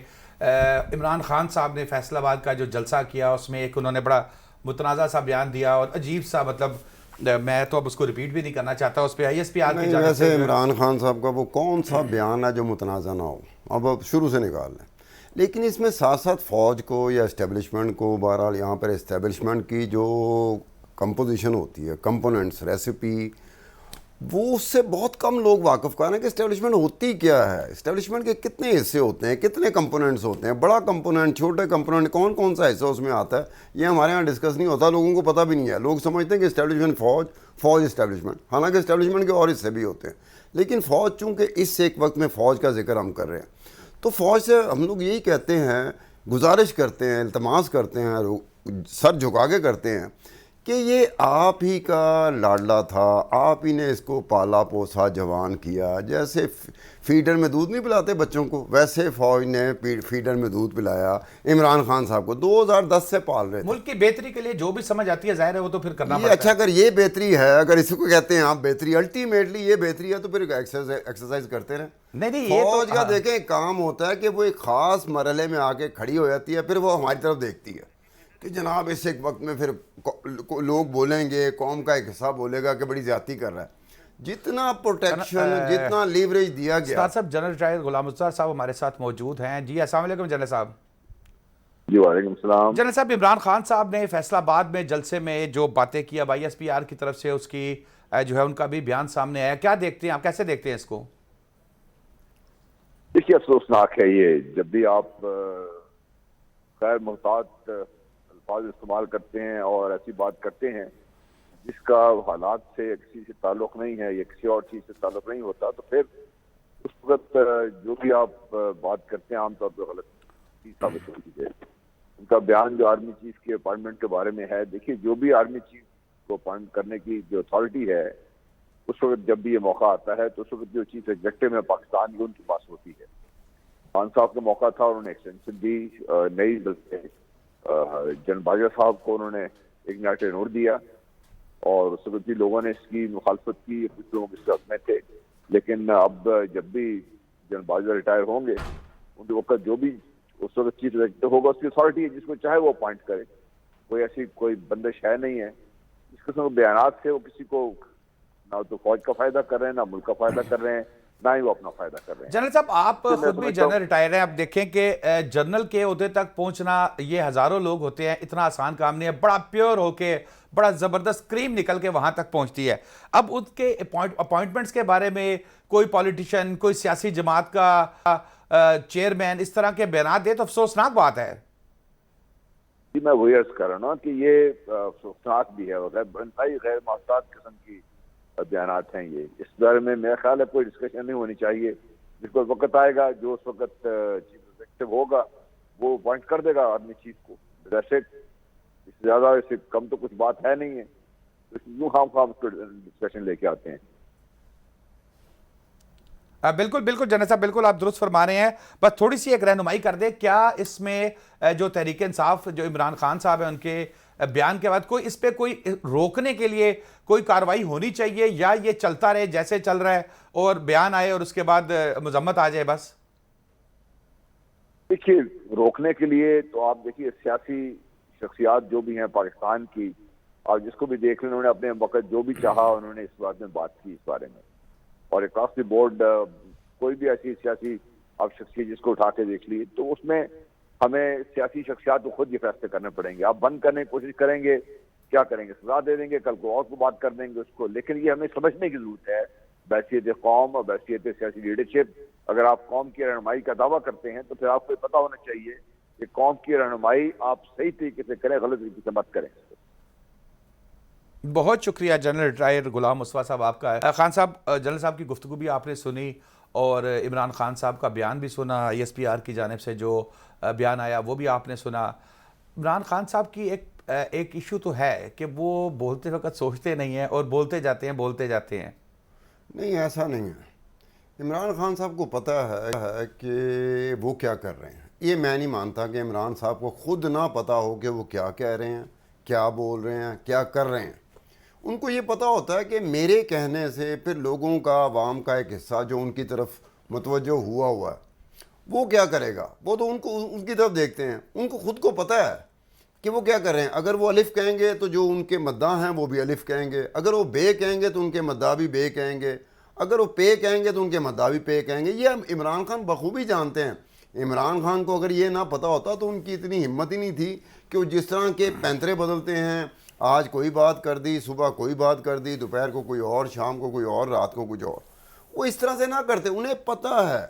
Speaker 2: عمران خان صاحب نے فیصل آباد کا جو جلسہ کیا اس میں ایک انہوں نے بڑا متنازع سا بیان دیا اور عجیب سا، مطلب میں تو اب اس کو ریپیٹ بھی نہیں کرنا چاہتا، اس پہ آئی ایس پی آر کی جانب سے۔
Speaker 5: ویسے عمران خان صاحب کا وہ کون سا بیان ہے جو متنازع نہ ہو؟ اب شروع سے نکال لیں، لیکن اس میں ساتھ ساتھ فوج کو یا اسٹیبلشمنٹ کو، بہرحال یہاں پر اسٹیبلشمنٹ کی جو کمپوزیشن ہوتی ہے، کمپوننٹس، ریسیپی، وہ اس سے بہت کم لوگ واقف کر رہے ہیں کہ اسٹیبلشمنٹ ہوتی کیا ہے، اسٹیبلشمنٹ کے کتنے حصے ہوتے ہیں، کتنے کمپوننٹس ہوتے ہیں، بڑا کمپوننٹ، چھوٹے کمپوننٹ، کون سا حصہ اس میں آتا ہے، یہ ہمارے یہاں ڈسکس نہیں ہوتا، لوگوں کو پتہ بھی نہیں ہے۔ لوگ سمجھتے ہیں کہ اسٹیبلشمنٹ فوج اسٹیبلشمنٹ، حالانکہ اسٹیبلشمنٹ کے اور حصے بھی ہوتے ہیں، لیکن فوج چونکہ اس ایک وقت میں فوج کا ذکر ہم کر رہے ہیں تو فوج سے ہم لوگ یہی کہتے ہیں، گزارش کرتے ہیں، التماس کرتے ہیں، سر جھکا کے کرتے ہیں کہ یہ آپ ہی کا لاڈلا تھا، آپ ہی نے اس کو پالا پوسا جوان کیا، جیسے فیڈر میں دودھ نہیں پلاتے بچوں کو، ویسے فوج نے فیڈر میں دودھ پلایا عمران خان صاحب کو، 2010 سے پال رہے تھے۔
Speaker 2: ملک کی بہتری کے لیے جو بھی سمجھ آتی ہے ظاہر ہے وہ تو پھر کرنا پڑتا ہے۔
Speaker 5: اچھا اگر یہ بہتری ہے، اگر اس کو کہتے ہیں آپ بہتری، الٹیمیٹلی یہ بہتری ہے تو پھر ایکسرسائز کرتے رہیں۔
Speaker 2: نہیں
Speaker 5: فوج کا دیکھیں کام ہوتا ہے کہ وہ ایک خاص مرحلے میں آ کے کھڑی ہو جاتی ہے، پھر وہ ہماری طرف دیکھتی ہے کہ جناب اس ایک وقت میں پھر لوگ بولیں گے، قوم کا ایک حصہ بولے گا کہ بڑی زیادتی کر رہا ہے۔ جتنا پروٹیکشن، جتنا لیوریج دیا گیا۔
Speaker 2: استاد صاحب جنرل ریٹائر غلام مظفر صاحب ہمارے ساتھ موجود ہیں۔ جی السلام علیکم جنرل صاحب۔
Speaker 1: جی وعلیکم السلام۔
Speaker 2: جنرل صاحب عمران خان صاحب نے فیصل آباد میں جلسے میں جو باتیں کی، اب آئی ایس پی آر کی طرف سے اس کی جو ہے ان کا بھی بیان سامنے آیا، کیا دیکھتے ہیں آپ، کیسے دیکھتے ہیں اس کو؟
Speaker 1: دیکھیے افسوسناک ہے یہ، جب بھی آپ غیر محتاط الفاظ استعمال کرتے ہیں اور ایسی بات کرتے ہیں جس کا حالات سے کسی سے تعلق نہیں ہے یا کسی اور چیز سے تعلق نہیں ہوتا، تو پھر اس وقت جو بھی آپ بات کرتے ہیں عام طور پہ غلط
Speaker 6: چیز ثابت ہوتی ہے. ان کا بیان جو آرمی چیف کے اپائنٹمنٹ کے بارے میں ہے، دیکھیے جو بھی آرمی چیف کو اپائنٹ کرنے کی جو اتھارٹی ہے، اس وقت جب بھی یہ موقع آتا ہے تو اس وقت جو چیف ایگزیکٹو ہے پاکستان کی ان کے پاس ہوتی ہے. خان صاحب کا موقع تھا، انہوں نے ایکسٹینشن دی، نئی جنرل باجوہ صاحب کو انہوں نے اگنیٹڈ نوٹ دیا، اور اس وقت بھی لوگوں نے اس کی مخالفت کی، کچھ لوگ اس حق میں تھے. لیکن اب جب بھی جنرل باجوہ ریٹائر ہوں گے، ان کے وقت جو بھی اس وقت چیف ایگزیکٹو ہوگا، اس کی اتھارٹی ہے، جس کو چاہے وہ اپوائنٹ کرے. کوئی ایسی کوئی بندش ہے نہیں ہے. اس قسم کے بیانات سے وہ کسی کو نہ تو فوج کا فائدہ کر رہے ہیں، نہ ملک کا فائدہ کر رہے ہیں، نہ ہی وہ اپنا فائدہ کر رہے ہیں.
Speaker 2: جنرل صاحب آپ خود بھی جنرل ریٹائر ہیں، اب دیکھیں کہ جنرل کے عہدے تک پہنچنا یہ ہزاروں لوگ ہوتے ہیں، اتنا آسان کام نہیں ہے. بڑا پیور ہو کے، بڑا زبردست کریم نکل کے وہاں تک پہنچتی ہے. اب ان کے اپوائنٹمنٹس کے بارے میں کوئی پولیٹیشین، کوئی سیاسی جماعت کا چیئرمین اس طرح کے بیانات دے تو افسوسناک بات ہے.
Speaker 6: جی میں وہی عرض کر رہا ہوں کہ یہ افسوسناک بھی ہے، انتہائی غیر محتاط قسم کی بیانات ہیں یہ. اس بارے میں میرا خیال ہے کوئی ڈسکشن نہیں ہونی چاہیے. جس کو وقت آئے گا، جو اس وقت چیف ایگزیکٹو ہوگا وہ اپوائنٹ کر دے گا آرمی چیف کو. ویسے اس سے زیادہ، اس سے کم تو کچھ بات ہے نہیں ہے. یوں خام خام اس کو ڈسکشن لے کے آتے ہیں.
Speaker 2: بالکل بالکل جنرل صاحب، بالکل آپ درست فرما رہے ہیں. بس تھوڑی سی ایک رہنمائی کر دیں، کیا اس میں جو تحریک انصاف، جو عمران خان صاحب ہیں، ان کے بیان کے بعد کوئی اس پہ کوئی روکنے کے لیے کوئی کارروائی ہونی چاہیے، یا یہ چلتا رہے جیسے چل رہا ہے اور بیان آئے اور اس کے بعد مذمت آ جائے بس؟
Speaker 6: دیکھیے روکنے کے لیے تو آپ دیکھیے سیاسی شخصیات جو بھی ہیں پاکستان کی، اور جس کو بھی دیکھ لیں، انہوں نے اپنے وقت جو بھی چاہا انہوں نے اس بات میں بات کی اس بارے میں. اور اکراس دی بورڈ کوئی بھی ایسی سیاسی آپ شخصیت جس کو اٹھا کے دیکھ لی، تو اس میں ہمیں سیاسی شخصیات کو خود یہ فیصلے کرنے پڑیں گے. آپ بند کرنے کی کوشش کریں گے، کیا کریں گے؟ سزا دے دیں گے، کل کو اور کو بات کر دیں گے اس کو. لیکن یہ ہمیں سمجھنے کی ضرورت ہے بحیثیت قوم اور بحیثیت سیاسی لیڈرشپ. اگر آپ قوم کی رہنمائی کا دعویٰ کرتے ہیں تو پھر آپ کو پتہ ہونا چاہیے کہ قوم کی رہنمائی آپ صحیح طریقے سے کریں، غلط طریقے سے مت کریں.
Speaker 2: بہت شکریہ جنرل ریٹائر غلام مصطفیٰ صاحب آپ کا. خان صاحب، جنرل صاحب کی گفتگو بھی آپ نے سنی اور عمران خان صاحب کا بیان بھی سنا، ISPR کی جانب سے جو بیان آیا وہ بھی آپ نے سنا. عمران خان صاحب کی ایک ایشو تو ہے کہ وہ بولتے وقت سوچتے نہیں ہیں اور بولتے جاتے ہیں.
Speaker 5: نہیں، ایسا نہیں ہے. عمران خان صاحب کو پتہ ہے کہ وہ کیا کر رہے ہیں. یہ میں نہیں مانتا کہ عمران صاحب کو خود نہ پتہ ہو کہ وہ کیا کہہ رہے ہیں، کیا بول رہے ہیں، کیا کر رہے ہیں. ان کو یہ پتہ ہوتا ہے کہ میرے کہنے سے پھر لوگوں کا، عوام کا ایک حصہ جو ان کی طرف متوجہ ہوا ہے وہ کیا کرے گا. وہ تو ان کی طرف دیکھتے ہیں. ان کو خود کو پتہ ہے کہ وہ کیا کر رہے ہیں. اگر وہ الف کہیں گے تو جو ان کے مداح ہیں وہ بھی الف کہیں گے. اگر وہ بے کہیں گے تو ان کے مداح بھی بے کہیں گے. اگر وہ پے کہیں گے تو ان کے مداح بھی پے کہیں گے. یہ عمران خان بخوبی جانتے ہیں. عمران خان کو اگر یہ نہ پتہ ہوتا تو ان کی اتنی ہمت ہی نہیں تھی کہ وہ جس طرح کے پینترے بدلتے ہیں، آج کوئی بات کر دی، صبح کوئی بات کر دی، دوپہر کو کوئی اور، شام کو کوئی اور، رات کو کچھ اور. وہ اس طرح سے نہ کرتے. انہیں پتہ ہے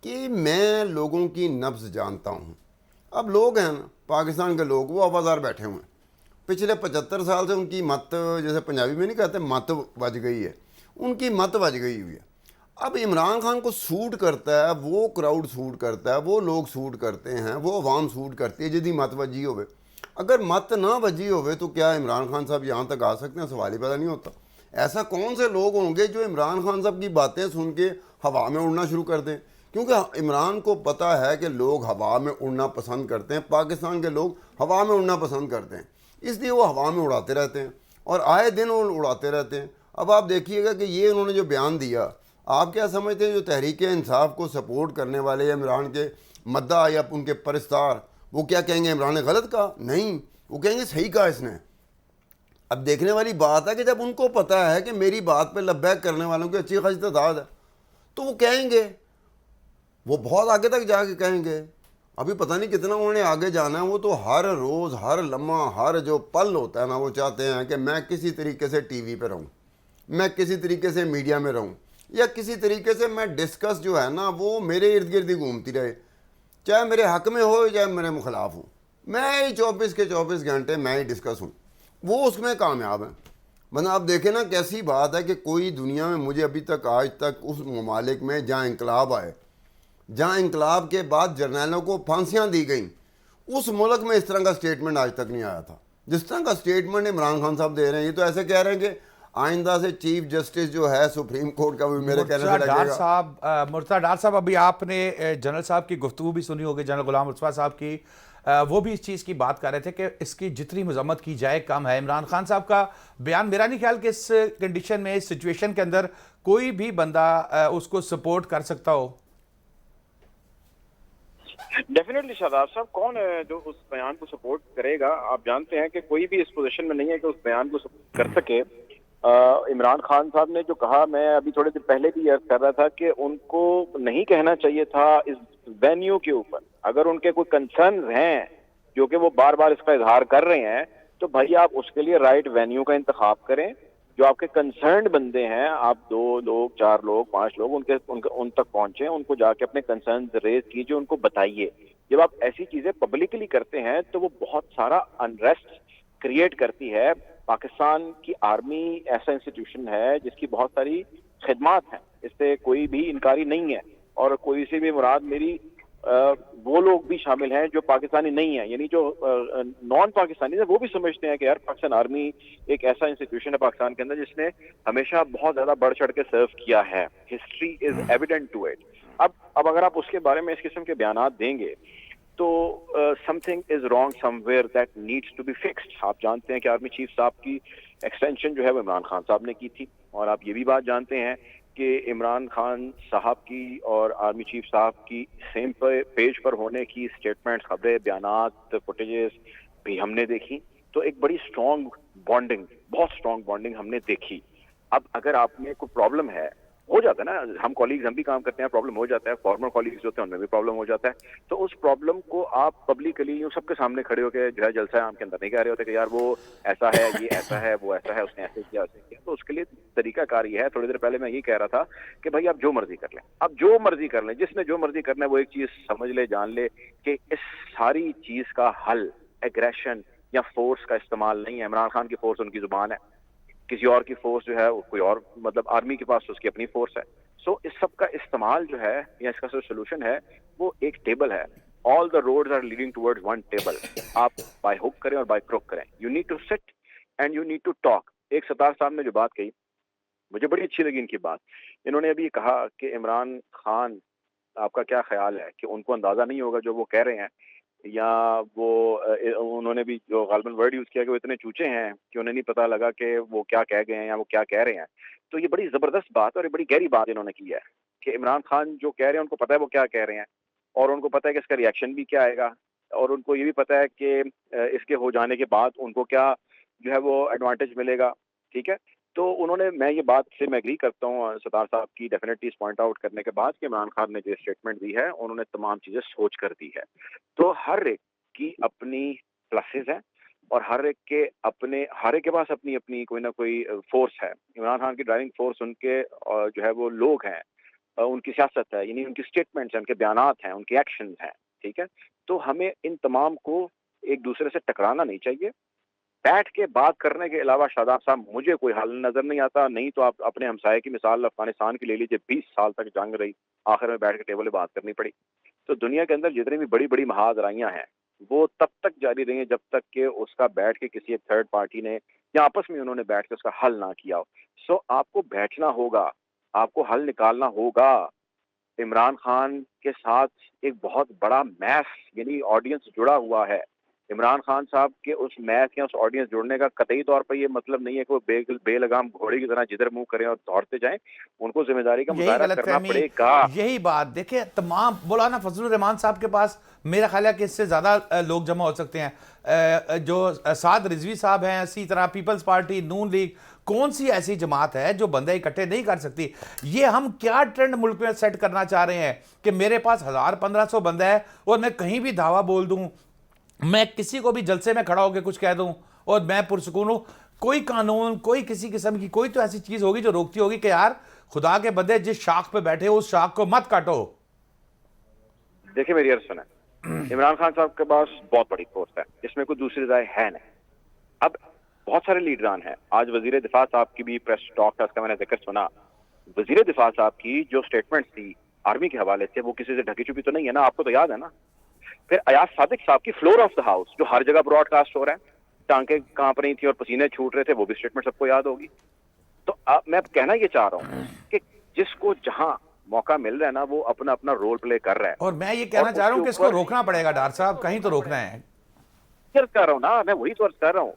Speaker 5: کہ میں لوگوں کی نبض جانتا ہوں. اب لوگ ہیں نا، پاکستان کے لوگ، وہ آوازار بیٹھے ہوئے ہیں. پچھلے 75 سال سے ان کی مت، جیسے پنجابی میں نہیں کہتے مت بج گئی ہے، ان کی مت بج گئی ہوئی ہے. اب عمران خان کو سوٹ کرتا ہے، وہ کراؤڈ سوٹ کرتا ہے، وہ لوگ سوٹ کرتے ہیں، وہ عوام سوٹ کرتی ہے جدی مت بجی ہوئے. اگر مت نہ بجی ہوئے تو کیا عمران خان صاحب یہاں تک آ سکتے ہیں؟ سوال ہی پیدا نہیں ہوتا. ایسا کون سے لوگ ہوں گے جو عمران خان صاحب کی باتیں سن کے ہوا میں اڑنا شروع کر دیں؟ کیونکہ عمران کو پتہ ہے کہ لوگ ہوا میں اڑنا پسند کرتے ہیں. پاکستان کے لوگ ہوا میں اڑنا پسند کرتے ہیں، اس لیے وہ ہوا میں اڑاتے رہتے ہیں اور آئے دن وہ اڑاتے رہتے ہیں. اب آپ دیکھیے گا کہ یہ انہوں نے جو بیان دیا، آپ کیا سمجھتے ہیں جو تحریک انصاف کو سپورٹ کرنے والے عمران کے مداح یا ان کے پرستار، وہ کیا کہیں گے عمران نے غلط کہا؟ نہیں، وہ کہیں گے صحیح کہا اس نے. اب دیکھنے والی بات ہے کہ جب ان کو پتہ ہے کہ میری بات پہ لبیک کرنے والوں کی اچھی خاصی تعداد ہے تو وہ کہیں گے، وہ بہت آگے تک جا کے کہیں گے. ابھی پتہ نہیں کتنا انہوں نے آگے جانا ہے. وہ تو ہر روز، ہر لمحہ، ہر جو پل ہوتا ہے نا، وہ چاہتے ہیں کہ میں کسی طریقے سے ٹی وی پہ رہوں، میں کسی طریقے سے میڈیا میں رہوں، یا کسی طریقے سے میں ڈسکس جو ہے نا وہ میرے ارد گرد ہی گھومتی رہے، چاہے میرے حق میں ہو چاہے میرے مخلاف ہوں. میں ہی 24 کے 24 گھنٹے میں ہی ڈسکس ہوں. وہ اس میں کامیاب ہیں. بنا آپ دیکھیں نا کیسی بات ہے کہ کوئی دنیا میں، مجھے ابھی تک آج تک اس ممالک میں جہاں انقلاب آئے، جہاں انقلاب کے بعد جرنیلوں کو پھانسیاں دی گئیں، اس ملک میں اس طرح کا سٹیٹمنٹ آج تک نہیں آیا تھا جس طرح کا سٹیٹمنٹ عمران خان صاحب دے رہے ہیں. یہ تو ایسے کہہ رہے ہیں کہ آئندہ سے چیف جسٹس جو ہے سپریم کورٹ کا بھی میرے کہنے سے لگے گا.
Speaker 2: مرتضیٰ ڈار صاحب، ابھی آپ نے جنرل صاحب کی گفتگو بھی سنی ہوگی، جنرل غلام مصطفیٰ صاحب کی. وہ بھی اس چیز کی بات کر رہے تھے کہ اس کی جتنی مذمت کی جائے کم ہے. عمران خان صاحب کا بیان، میرا نہیں خیال کہ اس کنڈیشن میں، اس سچویشن کے اندر کوئی بھی بندہ اس کو سپورٹ کر سکتا ہو.
Speaker 1: ڈیفینیٹلی شاداب صاحب کون ہے جو اس بیان کو سپورٹ کرے گا؟ آپ جانتے ہیں کہ کوئی بھی اس پوزیشن میں نہیں ہے کہ اس بیان کو سپورٹ کر سکے. عمران خان صاحب نے جو کہا، میں ابھی تھوڑے دن پہلے بھی عرض کر رہا تھا کہ ان کو نہیں کہنا چاہیے تھا اس وینیو کے اوپر. اگر ان کے کوئی کنسرنز ہیں جو کہ وہ بار بار اس کا اظہار کر رہے ہیں تو بھائی آپ اس کے لیے رائٹ وینیو کا انتخاب کریں. جو آپ کے کنسرنڈ بندے ہیں، آپ 2 لوگ 4 لوگ 5 لوگ ان تک پہنچیں، ان کو جا کے اپنے کنسرنز ریز کیجئے، ان کو بتائیے. جب آپ ایسی چیزیں پبلکلی کرتے ہیں تو وہ بہت سارا انریسٹ کریٹ کرتی ہے. پاکستان کی آرمی ایسا انسٹیٹیوشن ہے جس کی بہت ساری خدمات ہیں، اس سے کوئی بھی انکاری نہیں ہے. اور کوئی سے بھی مراد میری وہ لوگ بھی شامل ہیں جو پاکستانی نہیں ہیں، یعنی جو نان پاکستانی ہیں، وہ بھی سمجھتے ہیں کہ یار پاکستان آرمی ایک ایسا انسٹیٹیوشن ہے پاکستان کے اندر جس نے ہمیشہ بہت زیادہ بڑھ چڑھ کے سرو کیا ہے. History is evident to it. اب اگر آپ اس کے بارے میں اس قسم کے بیانات دیں گے تو something is wrong somewhere that needs to be fixed. آپ جانتے ہیں کہ آرمی چیف صاحب کی ایکسٹینشن جو ہے وہ عمران خان صاحب نے کی تھی، اور آپ یہ بھی بات جانتے ہیں کہ عمران خان صاحب کی اور آرمی چیف صاحب کی سیم پیج پر ہونے کی اسٹیٹمنٹ، خبریں، بیانات، فوٹیجز بھی ہم نے دیکھی. تو ایک بڑی اسٹرانگ بانڈنگ، بہت اسٹرانگ بانڈنگ ہم نے دیکھی. اب اگر آپ میں کوئی پرابلم ہے، ہو جاتا ہے نا، ہم کولیگز ہم بھی کام کرتے ہیں، پرابلم ہو جاتا ہے، فارمر کولیگز ہوتے ہیں ان میں بھی پرابلم ہو جاتا ہے. تو اس پرابلم کو آپ پبلکلی یوں سب کے سامنے کھڑے ہو کے جو ہے جلسہ عام کے اندر نہیں کہہ رہے ہوتے کہ یار وہ ایسا ہے، یہ ایسا ہے، وہ ایسا ہے، اس نے ایسے کیا، ایسے کیا. تو اس کے لیے طریقہ کار یہ ہے. تھوڑی دیر پہلے میں یہ کہہ رہا تھا کہ بھائی آپ جو مرضی کر لیں، اب جو مرضی کر لیں، جس نے جو مرضی کرنا ہے وہ ایک چیز سمجھ لے، جان لے کہ اس ساری چیز کا حل ایگریشن یا فورس کا استعمال نہیں ہے. عمران خان کی فورس ان کی زبان ہے، کسی اور کی فورس جو ہے کوئی اور، مطلب آرمی کے پاس اس کی اپنی فورس ہے. سو اس سب کا استعمال جو ہے یا اس کا جو سولوشن ہے وہ ایک ٹیبل ہے. All the roads are leading towards one table. آپ بائی ہک کریں اور بائی کروک کریں. You need to sit and you need to talk. ایک ستار صاحب نے جو بات کہی مجھے بڑی اچھی لگی ان کی بات. انہوں نے ابھی کہا کہ عمران خان، آپ کا کیا خیال ہے کہ ان کو اندازہ نہیں ہوگا جو وہ کہہ رہے ہیں، یا وہ انہوں نے بھی جو غالباً ورڈ یوز کیا کہ وہ اتنے چوچے ہیں کہ انہیں نہیں پتہ لگا کہ وہ کیا کہہ گئے ہیں یا وہ کیا کہہ رہے ہیں. تو یہ بڑی زبردست بات اور یہ بڑی گہری بات انہوں نے کی ہے کہ عمران خان جو کہہ رہے ہیں ان کو پتہ ہے وہ کیا کہہ رہے ہیں، اور ان کو پتہ ہے کہ اس کا ریئیکشن بھی کیا آئے گا، اور ان کو یہ بھی پتہ ہے کہ اس کے ہو جانے کے بعد ان کو کیا جو ہے وہ ایڈوانٹیج ملے گا. ٹھیک ہے. تو انہوں نے، میں یہ بات سے میں ایگری کرتا ہوں ستار صاحب کی ڈیفینیٹلی اس پوائنٹ آؤٹ کرنے کے بعد کہ عمران خان نے جو اسٹیٹمنٹ دی ہے انہوں نے تمام چیزیں سوچ کر دی ہے. تو ہر ایک کی اپنی پلسز ہیں اور ہر ایک کے پاس اپنی اپنی کوئی نہ کوئی فورس ہے. عمران خان کی ڈرائیونگ فورس ان کے جو ہے وہ لوگ ہیں، ان کی سیاست ہے، یعنی ان کی اسٹیٹمنٹس ہیں، ان کے بیانات ہیں، ان کے ایکشنز ہیں. ٹھیک ہے. تو ہمیں ان تمام کو ایک دوسرے سے ٹکرانا نہیں چاہیے. بیٹھ کے بات کرنے کے علاوہ شاداب صاحب مجھے کوئی حل نظر نہیں آتا. نہیں تو آپ اپنے ہمسائے کی مثال افغانستان کی لے لیجیے، 20 سال تک جنگ رہی، آخر میں بیٹھ کے ٹیبل پہ بات کرنی پڑی. تو دنیا کے اندر جتنی بھی بڑی بڑی محاذرائیاں ہیں وہ تب تک جاری رہی ہیں جب تک کہ اس کا بیٹھ کے کسی ایک تھرڈ پارٹی نے یا آپس میں انہوں نے بیٹھ کے اس کا حل نہ کیا ہو. سو آپ کو بیٹھنا ہوگا، آپ کو حل نکالنا ہوگا. عمران خان کے ساتھ ایک بہت بڑا میس یعنی آڈینس جڑا ہوا ہے. عمران خان صاحب کے اس میچ یا اس آڈینس جڑنے کا قطعی طور پر یہ مطلب نہیں ہے کہ وہ بے لگام گھوڑے کی طرح جدھر منہ کریں اور دوڑتے جائیں. ان کو ذمہ داری کا مظاہرہ کرنا پڑے گا.
Speaker 2: یہی بات دیکھیں، تمام مولانا فضل الرحمان صاحب کے پاس میرا خیال ہے کہ اس سے زیادہ لوگ جمع ہو سکتے ہیں. جو سعد رضوی صاحب ہیں، اسی طرح پیپلز پارٹی، نون لیگ، کون سی ایسی جماعت ہے جو بندے اکٹھے نہیں کر سکتی؟ یہ ہم کیا ٹرینڈ ملک میں سیٹ کرنا چاہ رہے ہیں کہ میرے پاس 1000-1500 بندہ ہے اور میں کہیں بھی دعویٰ بول دوں، میں کسی کو بھی جلسے میں کھڑا ہو کے کچھ کہہ دوں اور میں پرسکون ہوں؟ کوئی قانون، کوئی کسی قسم کی کوئی تو ایسی چیز ہوگی جو روکتی ہوگی کہ یار خدا کے بندے جس شاخ پہ بیٹھے اس شاخ کو مت کاٹو.
Speaker 1: دیکھیں میری عرض سنیں، عمران خان صاحب کے پاس بہت بڑی فورس ہے، اس میں کوئی دوسری رائے ہے نہیں. اب بہت سارے لیڈران ہیں. آج وزیر دفاع صاحب کی بھی پریس ٹاک تھا، اس کا میں نے ذکر سنا. وزیر دفاع صاحب کی جو سٹیٹمنٹ تھی آرمی کے حوالے سے وہ کسی سے ڈھکی چھپی تو نہیں ہے نا, آپ کو تو یاد ہے نا. پھر ایاز صادق صاحب کی فلور آف دا ہاؤس جو ہر جگہ براڈ کاسٹ ہو رہا ہے, ٹانکیں کانپ رہی تھی اور پسینے چھوٹ رہے تھے, وہ بھی اسٹیٹمنٹ سب کو یاد ہوگی. تو میں کہنا یہ چاہ رہا ہوں کہ جس کو جہاں موقع مل رہا ہے نا وہ اپنا اپنا رول پلے کر رہا ہے.
Speaker 2: اور میں یہ کہنا چاہ رہا ہوں کہ اس کو روکنا پڑے گا ڈاکٹر صاحب, کہیں تو روکنا ہے.
Speaker 1: عرض کر رہا ہوں نا, میں وہی تو عرض کر رہا ہوں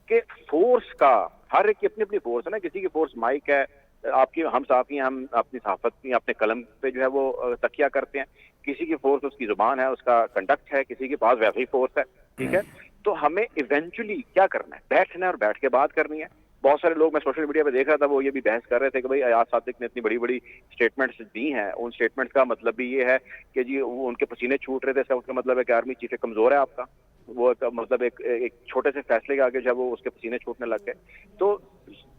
Speaker 1: کہ فورس کا ہر ایک کی اپنی اپنی فورس ہے نا. کسی کی فورس مائک ہے, آپ کی ہم صحافی ہیں, ہم اپنی صحافت کی اپنے قلم پہ جو ہے وہ تکیہ کرتے ہیں. کسی کی فورس اس کی زبان ہے, اس کا کنڈکٹ ہے, کسی کے پاس ویسی فورس ہے. ٹھیک ہے, تو ہمیں ایونچولی کیا کرنا ہے, بیٹھنا ہے اور بیٹھ کے بات کرنی ہے. بہت سارے لوگ میں سوشل میڈیا پہ دیکھ رہا تھا, وہ یہ بھی بحث کر رہے تھے کہ بھائی ایاز صادق نے اتنی بڑی بڑی اسٹیٹمنٹس دی ہیں, ان اسٹیٹمنٹس کا مطلب بھی یہ ہے کہ جی وہ ان کے پسینے چھوٹ رہے تھے, اس کا مطلب ہے کہ آرمی چیف کمزور ہے آپ کا. وہ مطلب ایک چھوٹے سے فیصلے کے آگے جب وہ اس کے پسینے چھوٹنے لگ گئے. تو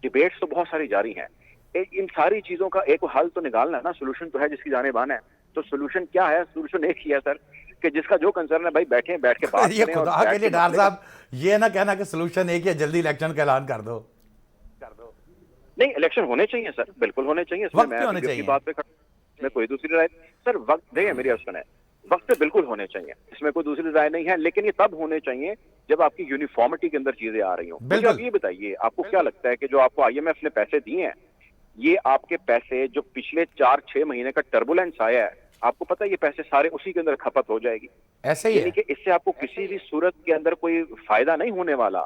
Speaker 1: ڈیبیٹس تو بہت ساری جاری ہیں. ان ساری چیزوں کا ایک حل تو نکالنا ہے نا, سولوشن تو ہے جس کی جانب آنا ہے. تو سولوشن کیا ہے؟ سولوشن ایک ہی ہے سر, کہ جس کا جو کنسرن ہے بھائی بیٹھیں, بیٹھ کے بات
Speaker 2: یہ
Speaker 1: کریں.
Speaker 2: خدا کے لیے ڈاکٹر صاحب یہ نہ کہنا کہ سولوشن ایک ہے, جلدی الیکشن کا اعلان کر دو.
Speaker 1: نہیں, الیکشن ہونے چاہیے سر, بالکل ہونے چاہیے. اس
Speaker 2: وقت
Speaker 1: میں
Speaker 2: پہ ہونے چاہیے.
Speaker 1: بات پہ میں کوئی دوسری رائے سر, وقت دیکھیں میری آپشن ہے, وقت پہ بالکل ہونے چاہیے, اس میں کوئی دوسری رائے نہیں ہے. لیکن یہ تب ہونے چاہیے جب آپ کی یونیفارمٹی کے اندر چیزیں آ رہی ہوں. مجھے آپ یہ بتائیے, آپ کو کیا لگتا ہے کہ جو آپ کو آئی ایم ایف نے پیسے دیے ہیں, یہ آپ کے پیسے جو پچھلے 4-6 مہینے کا ٹربولینس آیا ہے, آپ کو پتا ہے یہ پیسے سارے اسی کے اندر کھپت ہو جائے گی.
Speaker 2: ایسے ہی
Speaker 1: یعنی کہ اس سے آپ کو کسی بھی صورت کے اندر کوئی فائدہ نہیں ہونے والا.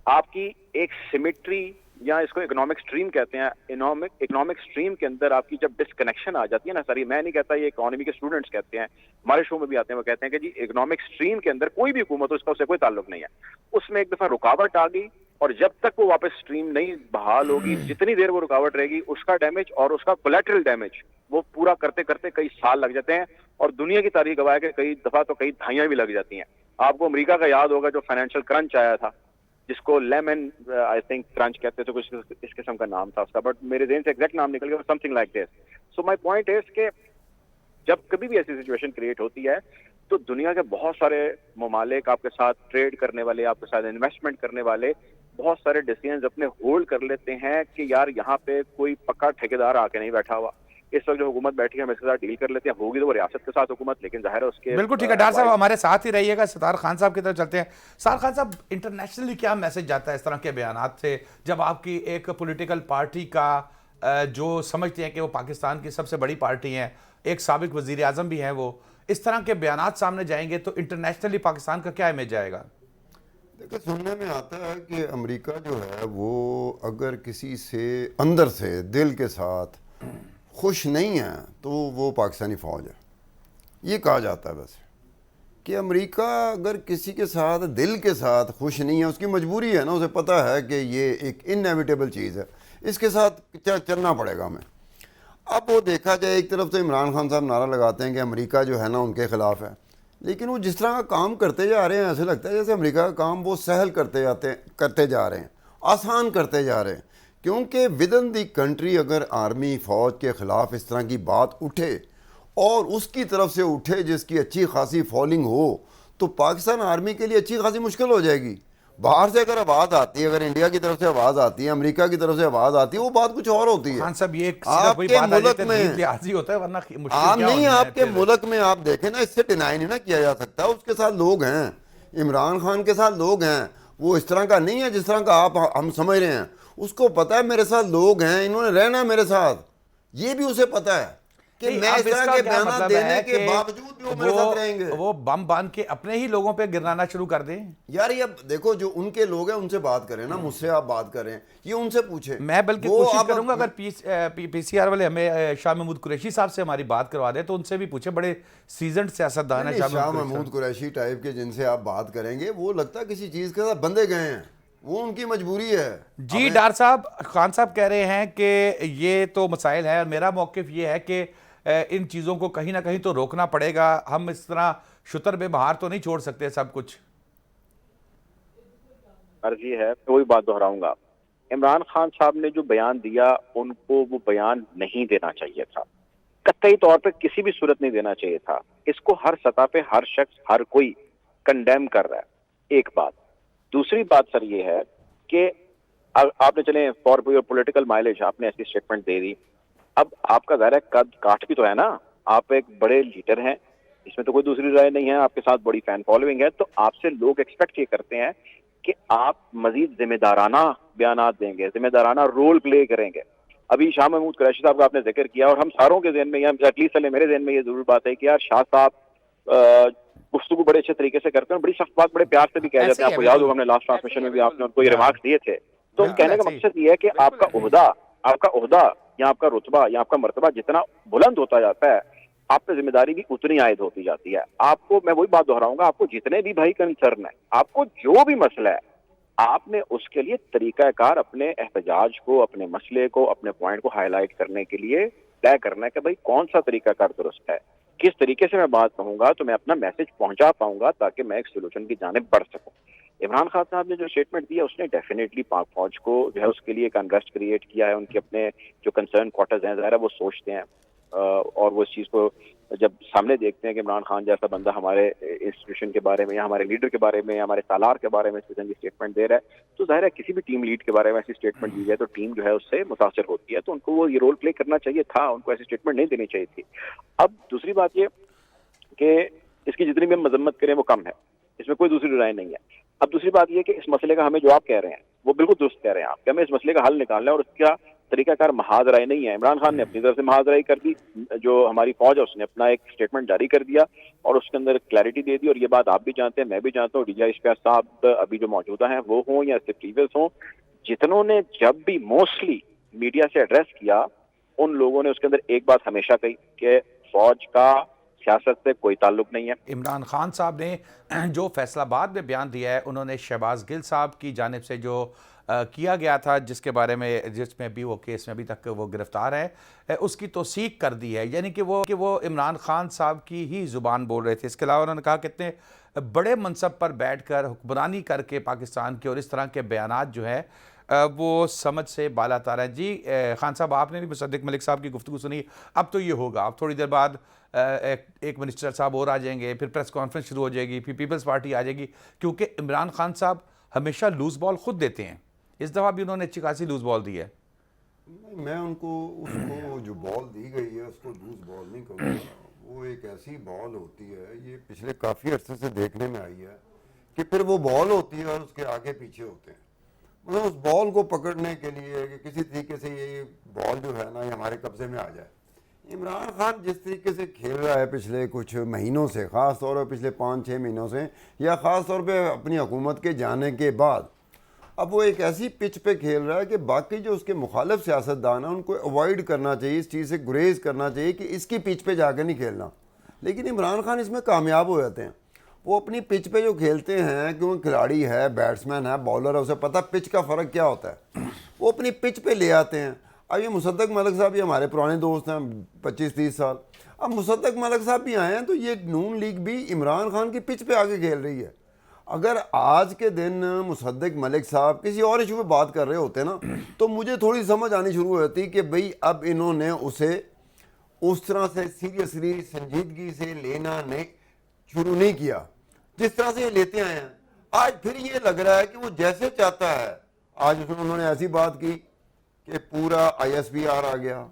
Speaker 1: آپ کی ایک سیمیٹری یا اس کو اکنامک سٹریم کہتے ہیں, اکنامک سٹریم کے اندر آپ کی جب ڈسکنیکشن آ جاتی ہے نا سر, میں نہیں کہتا, یہ اکانومی کے اسٹوڈنٹس کہتے ہیں, ہمارے شو میں بھی آتے ہیں, وہ کہتے ہیں کہ جی اکنامک سٹریم کے اندر کوئی بھی حکومت ہو, اس کا اس سے کوئی تعلق نہیں ہے. اس میں ایک دفعہ رکاوٹ آ گئی اور جب تک وہ واپس سٹریم نہیں بحال ہوگی, جتنی دیر وہ رکاوٹ رہے گی, اس کا ڈیمیج اور اس کا کولیٹرل ڈیمیج وہ پورا کرتے کرتے کئی سال لگ جاتے ہیں. اور دنیا کی تاریخ گواہ ہے کہ کئی دفعہ تو کئی دہائیاں بھی لگ جاتی ہیں. آپ کو امریکہ کا یاد ہوگا جو فائنینشیل کرنچ آیا تھا, جس کو لیمن آئی تھنک کرنچ کہتے تھے, کچھ اس قسم کا نام تھا اس کا, بٹ میرے ذہن سے ایگزیکٹ نام نکل گیا, some thing like this. So my point is کہ جب کبھی بھی ایسی سچویشن کریٹ ہوتی ہے تو دنیا کے بہت سارے ممالک, آپ کے ساتھ ٹریڈ کرنے والے, آپ کے ساتھ انویسٹمنٹ کرنے والے, بہت سارے ڈیسیژنز اپنے ہولڈ کر لیتے ہیں کہ یار یہاں پہ کوئی پکا ٹھیکیدار آ کے نہیں بیٹھا ہوا. اس وقت جو حکومت بیٹھی ہے ہم اس کے ساتھ ڈیل کر لیتے ہیں. ہوگی تو وہ ریاست کے ساتھ حکومت, لیکن ظاہر ہے اس کے
Speaker 2: بالکل ٹھیک ہے. ڈاکٹر صاحب ہمارے ساتھ ہی رہیے گا, ستار خان صاحب کی طرف چلتے ہیں. ستار خان صاحب, انٹرنیشنلی کیا میسج جاتا ہے اس طرح کے بیانات سے, جب آپ کی ایک پولیٹیکل پارٹی کا جو سمجھتے ہیں کہ وہ پاکستان کی سب سے بڑی پارٹی ہیں, ایک سابق وزیر اعظم بھی ہیں, وہ اس طرح کے بیانات سامنے جائیں گے تو انٹرنیشنلی پاکستان کا کیا امیج آئے گا؟
Speaker 5: دیکھیں, سننے میں آتا ہے کہ امریکہ جو ہے وہ اگر کسی سے اندر سے دل کے ساتھ خوش نہیں ہے تو وہ پاکستانی فوج ہے. یہ کہا جاتا ہے ویسے کہ امریکہ اگر کسی کے ساتھ دل کے ساتھ خوش نہیں ہے, اس کی مجبوری ہے نا, اسے پتہ ہے کہ یہ ایک انیویٹیبل چیز ہے, اس کے ساتھ چلنا پڑے گا ہمیں. اب وہ دیکھا جائے, ایک طرف تو عمران خان صاحب نعرہ لگاتے ہیں کہ امریکہ جو ہے نا ان کے خلاف ہے, لیکن وہ جس طرح کا کام کرتے جا رہے ہیں ایسے لگتا ہے جیسے امریکہ کا کام وہ سہل کرتے جا رہے ہیں, آسان کرتے جا رہے ہیں. کیونکہ ودن دی کنٹری اگر آرمی فوج کے خلاف اس طرح کی بات اٹھے اور اس کی طرف سے اٹھے جس کی اچھی خاصی فالنگ ہو, تو پاکستان آرمی کے لیے اچھی خاصی مشکل ہو جائے گی. باہر سے اگر آواز آتی ہے, اگر انڈیا کی طرف سے آواز آتی ہے, امریکہ کی طرف سے آواز آتی ہے, وہ بات کچھ اور ہوتی ہے.
Speaker 2: خان صاحب یہ
Speaker 5: آپ کے ملک میں
Speaker 2: ہوتا ہے, ورنہ
Speaker 5: عام نہیں, آپ کے ملک میں آپ دیکھیں نا, اس سے ڈینائی نہیں نا کیا جا سکتا. اس کے ساتھ لوگ ہیں, عمران خان کے ساتھ لوگ ہیں, وہ اس طرح کا نہیں ہے جس طرح کا آپ ہم سمجھ رہے ہیں. اس کو پتا ہے میرے ساتھ لوگ ہیں, انہوں نے رہنا میرے ساتھ, یہ بھی اسے پتا ہے کہ میں اس طرح کے بیانات دینے کے باوجود بھی وہ میرے ساتھ رہیں گے.
Speaker 2: وہ بم باندھ کے اپنے ہی لوگوں پہ گرانا شروع کر دیں.
Speaker 5: یار یہ دیکھو, جو ان کے لوگ ہیں ان سے بات کریں نا, مجھ سے آپ بات کریں, یہ ان سے پوچھیں.
Speaker 2: میں بلکہ کوشش کروں گا اگر پی سی آر والے ہمیں شاہ محمود قریشی صاحب سے ہماری بات کروا دیں تو ان سے بھی پوچھیں, بڑے سیزنڈ سیاستدان ہیں
Speaker 5: شاہ محمود قریشی ٹائپ کے, جن سے آپ بات کریں گے وہ لگتا ہے کسی چیز کے ساتھ بندے گئے ہیں, وہ ان کی مجبوری ہے.
Speaker 2: جی ڈاکٹر صاحب, خان صاحب کہہ رہے ہیں کہ یہ تو مسائل ہے, اور میرا موقف یہ ہے کہ ان چیزوں کو کہیں نہ کہیں تو روکنا پڑے گا. ہم اس طرح شتر بے بہار تو نہیں چھوڑ سکتے سب کچھ.
Speaker 1: عرضی ہے, وہی بات دہراؤں گا, عمران خان صاحب نے جو بیان دیا ان کو وہ بیان نہیں دینا چاہیے تھا, قطعی طور پہ کسی بھی صورت نہیں دینا چاہیے تھا. اس کو ہر سطح پہ ہر شخص, ہر کوئی کنڈیم کر رہا ہے. ایک بات. دوسری بات سر یہ ہے کہ آپ نے چلیں فار پولیٹیکل مائلیج آپ نے ایسی اسٹیٹمنٹ دے دی, اب آپ کا ظاہر ہے قد کاٹ بھی تو ہے نا, آپ ایک بڑے لیڈر ہیں, اس میں تو کوئی دوسری رائے نہیں ہے, آپ کے ساتھ بڑی فین فالوئنگ ہے, تو آپ سے لوگ ایکسپیکٹ یہ کرتے ہیں کہ آپ مزید ذمہ دارانہ بیانات دیں گے, ذمہ دارانہ رول پلے کریں گے. ابھی شاہ محمود قریشی صاحب کا آپ نے ذکر کیا, اور ہم ساروں کے ذہن میں, یا ایٹ لیسٹ میرے ذہن میں یہ ضرور بات ہے کہ یار شاہ صاحب گفتگو بڑے اچھے طریقے سے کرتے ہیں, بڑی سخت بات بڑے پیار سے بھی کہہ جاتے ہیں. آپ کو یاد ہوگا ہم نے لاسٹ ٹرانسمیشن میں بھی آپ نے ان کو یہ ریمارکس دیے تھے. تو کہنے کا مقصد یہ ہے کہ آپ کا عہدہ یا آپ کا رتبہ یا آپ کا مرتبہ جتنا بلند ہوتا جاتا ہے, آپ پہ ذمہ داری بھی اتنی عائد ہوتی جاتی ہے. آپ کو, میں وہی بات دہراؤں گا, آپ کو جتنے بھی بھائی کنسرن ہے, آپ کو جو بھی مسئلہ ہے, آپ نے اس کے لیے طریقہ کار اپنے احتجاج کو, اپنے مسئلے کو, اپنے پوائنٹ کو ہائی لائٹ کرنے کے لیے طے کرنا ہے کہ بھائی کون سا طریقہ کار درست ہے, کس طریقے سے میں بات کہوں گا تو میں اپنا میسج پہنچا پاؤں گا تاکہ میں ایک سولوشن کی جانب بڑھ سکوں. عمران خان صاحب نے جو اسٹیٹمنٹ دیا, اس نے ڈیفینیٹلی پاک فوج کو جو ہے اس کے لیے ایک انریسٹ کریٹ کیا ہے. ان کے اپنے جو کنسرن کوارٹرز ہیں, ظاہر ہے وہ سوچتے ہیں, اور وہ اس چیز کو جب سامنے دیکھتے ہیں کہ عمران خان جیسا بندہ ہمارے انسٹیٹیوشن کے بارے میں یا ہمارے لیڈر کے بارے میں یا ہمارے سالار کے بارے میں اس قسم کی اسٹیٹمنٹ دے رہا ہے, تو ظاہر ہے کسی بھی ٹیم لیڈ کے بارے میں ایسی اسٹیٹمنٹ دی جائے تو ٹیم جو ہے اس سے متاثر ہوتی ہے. تو ان کو وہ یہ رول پلے کرنا چاہیے تھا, ان کو ایسی اسٹیٹمنٹ نہیں دینی چاہیے تھی. اب دوسری بات یہ کہ اس کی جتنی بھی ہم مذمت کریں وہ کم ہے, اس میں کوئی دوسری رائے نہیں ہے. اب دوسری بات یہ کہ اس مسئلے کا ہمیں جو آپ کہہ رہے ہیں وہ بالکل درست کہہ رہے ہیں آپ کہ ہمیں اس مسئلے کا حل نکالنا ہے, اور اس کا طریقہ کار محاذ رائے نہیں ہے. عمران خان نے اپنی طرف سے محاذ رائے کر دی, جو ہماری فوج ہے اس نے اپنا ایک اسٹیٹمنٹ جاری کر دیا اور اس کے اندر کلیئرٹی دے دی. اور یہ بات آپ بھی جانتے ہیں, میں بھی جانتا ہوں, ڈی جی آئی اشفاق صاحب ابھی جو موجودہ ہیں وہ ہوں یا اس سے پریویس ہوں, جتنوں نے جب بھی موسٹلی میڈیا سے ایڈریس کیا, ان لوگوں نے اس کے اندر ایک بات ہمیشہ کہی کہ فوج کا سیاست سے کوئی تعلق نہیں ہے.
Speaker 2: عمران خان صاحب نے جو فیصل آباد میں بیان دیا ہے, انہوں نے شہباز گل صاحب کی جانب سے جو کیا گیا تھا, جس کے بارے میں جس میں بھی وہ کیس میں ابھی تک وہ گرفتار ہے, اس کی توثیق کر دی ہے. یعنی کہ وہ عمران خان صاحب کی ہی زبان بول رہے تھے. اس کے علاوہ انہوں نے کہا کتنے بڑے منصب پر بیٹھ کر حکمرانی کر کے پاکستان کے, اور اس طرح کے بیانات جو ہے وہ سمجھ سے بالا تر ہیں. جی خان صاحب, آپ نے بھی مصدق ملک صاحب کی گفتگو سنی, اب تو یہ ہوگا, اب تھوڑی دیر بعد ایک منسٹر صاحب اور آ جائیں گے, پھر پریس کانفرنس شروع ہو جائے گی, پھر پیپلز پارٹی آ جائے گی, کیونکہ عمران خان صاحب ہمیشہ لوز بال خود دیتے ہیں. اس دفعہ بھی انہوں نے اچھی خاصی لوز بال دی ہے.
Speaker 5: میں ان کو اس کو جو بال دی گئی ہے اس کو لوز بال نہیں کہوں گا, وہ ایک ایسی بال ہوتی ہے, یہ پچھلے کافی عرصے سے دیکھنے میں آئی ہے کہ پھر وہ بال ہوتی ہے اور اس کے آگے پیچھے ہوتے ہیں. مطلب اس بال کو پکڑنے کے لیے کہ کسی طریقے سے یہ بال جو ہے نا یہ ہمارے قبضے میں آ جائے. عمران خان جس طریقے سے کھیل رہا ہے پچھلے کچھ مہینوں سے, خاص طور پر پچھلے 5-6 مہینوں سے, یا خاص طور پہ اپنی حکومت کے جانے کے بعد, اب وہ ایک ایسی پچ پہ کھیل رہا ہے کہ باقی جو اس کے مخالف سیاستدان ہیں ان کو اوائڈ کرنا چاہیے, اس چیز سے گریز کرنا چاہیے کہ اس کی پچ پہ جا کے نہیں کھیلنا. لیکن عمران خان اس میں کامیاب ہو جاتے ہیں. وہ اپنی پچ پہ جو کھیلتے ہیں, کیونکہ کھلاڑی ہے, بیٹسمین ہے, بالر ہے, اسے پتہ پچ کا فرق کیا ہوتا ہے, وہ اپنی پچ پہ لے آتے ہیں. اب یہ مصدق ملک صاحب, یہ ہمارے پرانے دوست ہیں 25-30 سال, اب مصدق ملک صاحب بھی آئے ہیں تو یہ نون لیگ بھی عمران خان کی پچ پہ آگے کھیل رہی ہے. اگر آج کے دن مصدق ملک صاحب کسی اور ایشو پہ بات کر رہے ہوتے نا تو مجھے تھوڑی سمجھ آنی شروع ہوتی کہ بھئی اب انہوں نے اسے اس طرح سے سیریسلی سنجیدگی سے لینا شروع نہیں کیا جس طرح سے یہ لیتے آئے ہیں. آج پھر یہ لگ رہا ہے کہ وہ جیسے چاہتا ہے, آج انہوں نے ایسی بات کی کہ پورا ISPR آ گیا,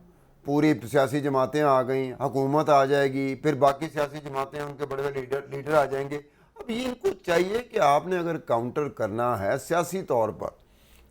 Speaker 5: پوری سیاسی جماعتیں آ گئیں, حکومت آ جائے گی, پھر باقی سیاسی جماعتیں ان کے بڑے بڑے لیڈر آ جائیں گے. اب یہ ان کو چاہیے کہ آپ نے اگر کاؤنٹر کرنا ہے سیاسی طور پر,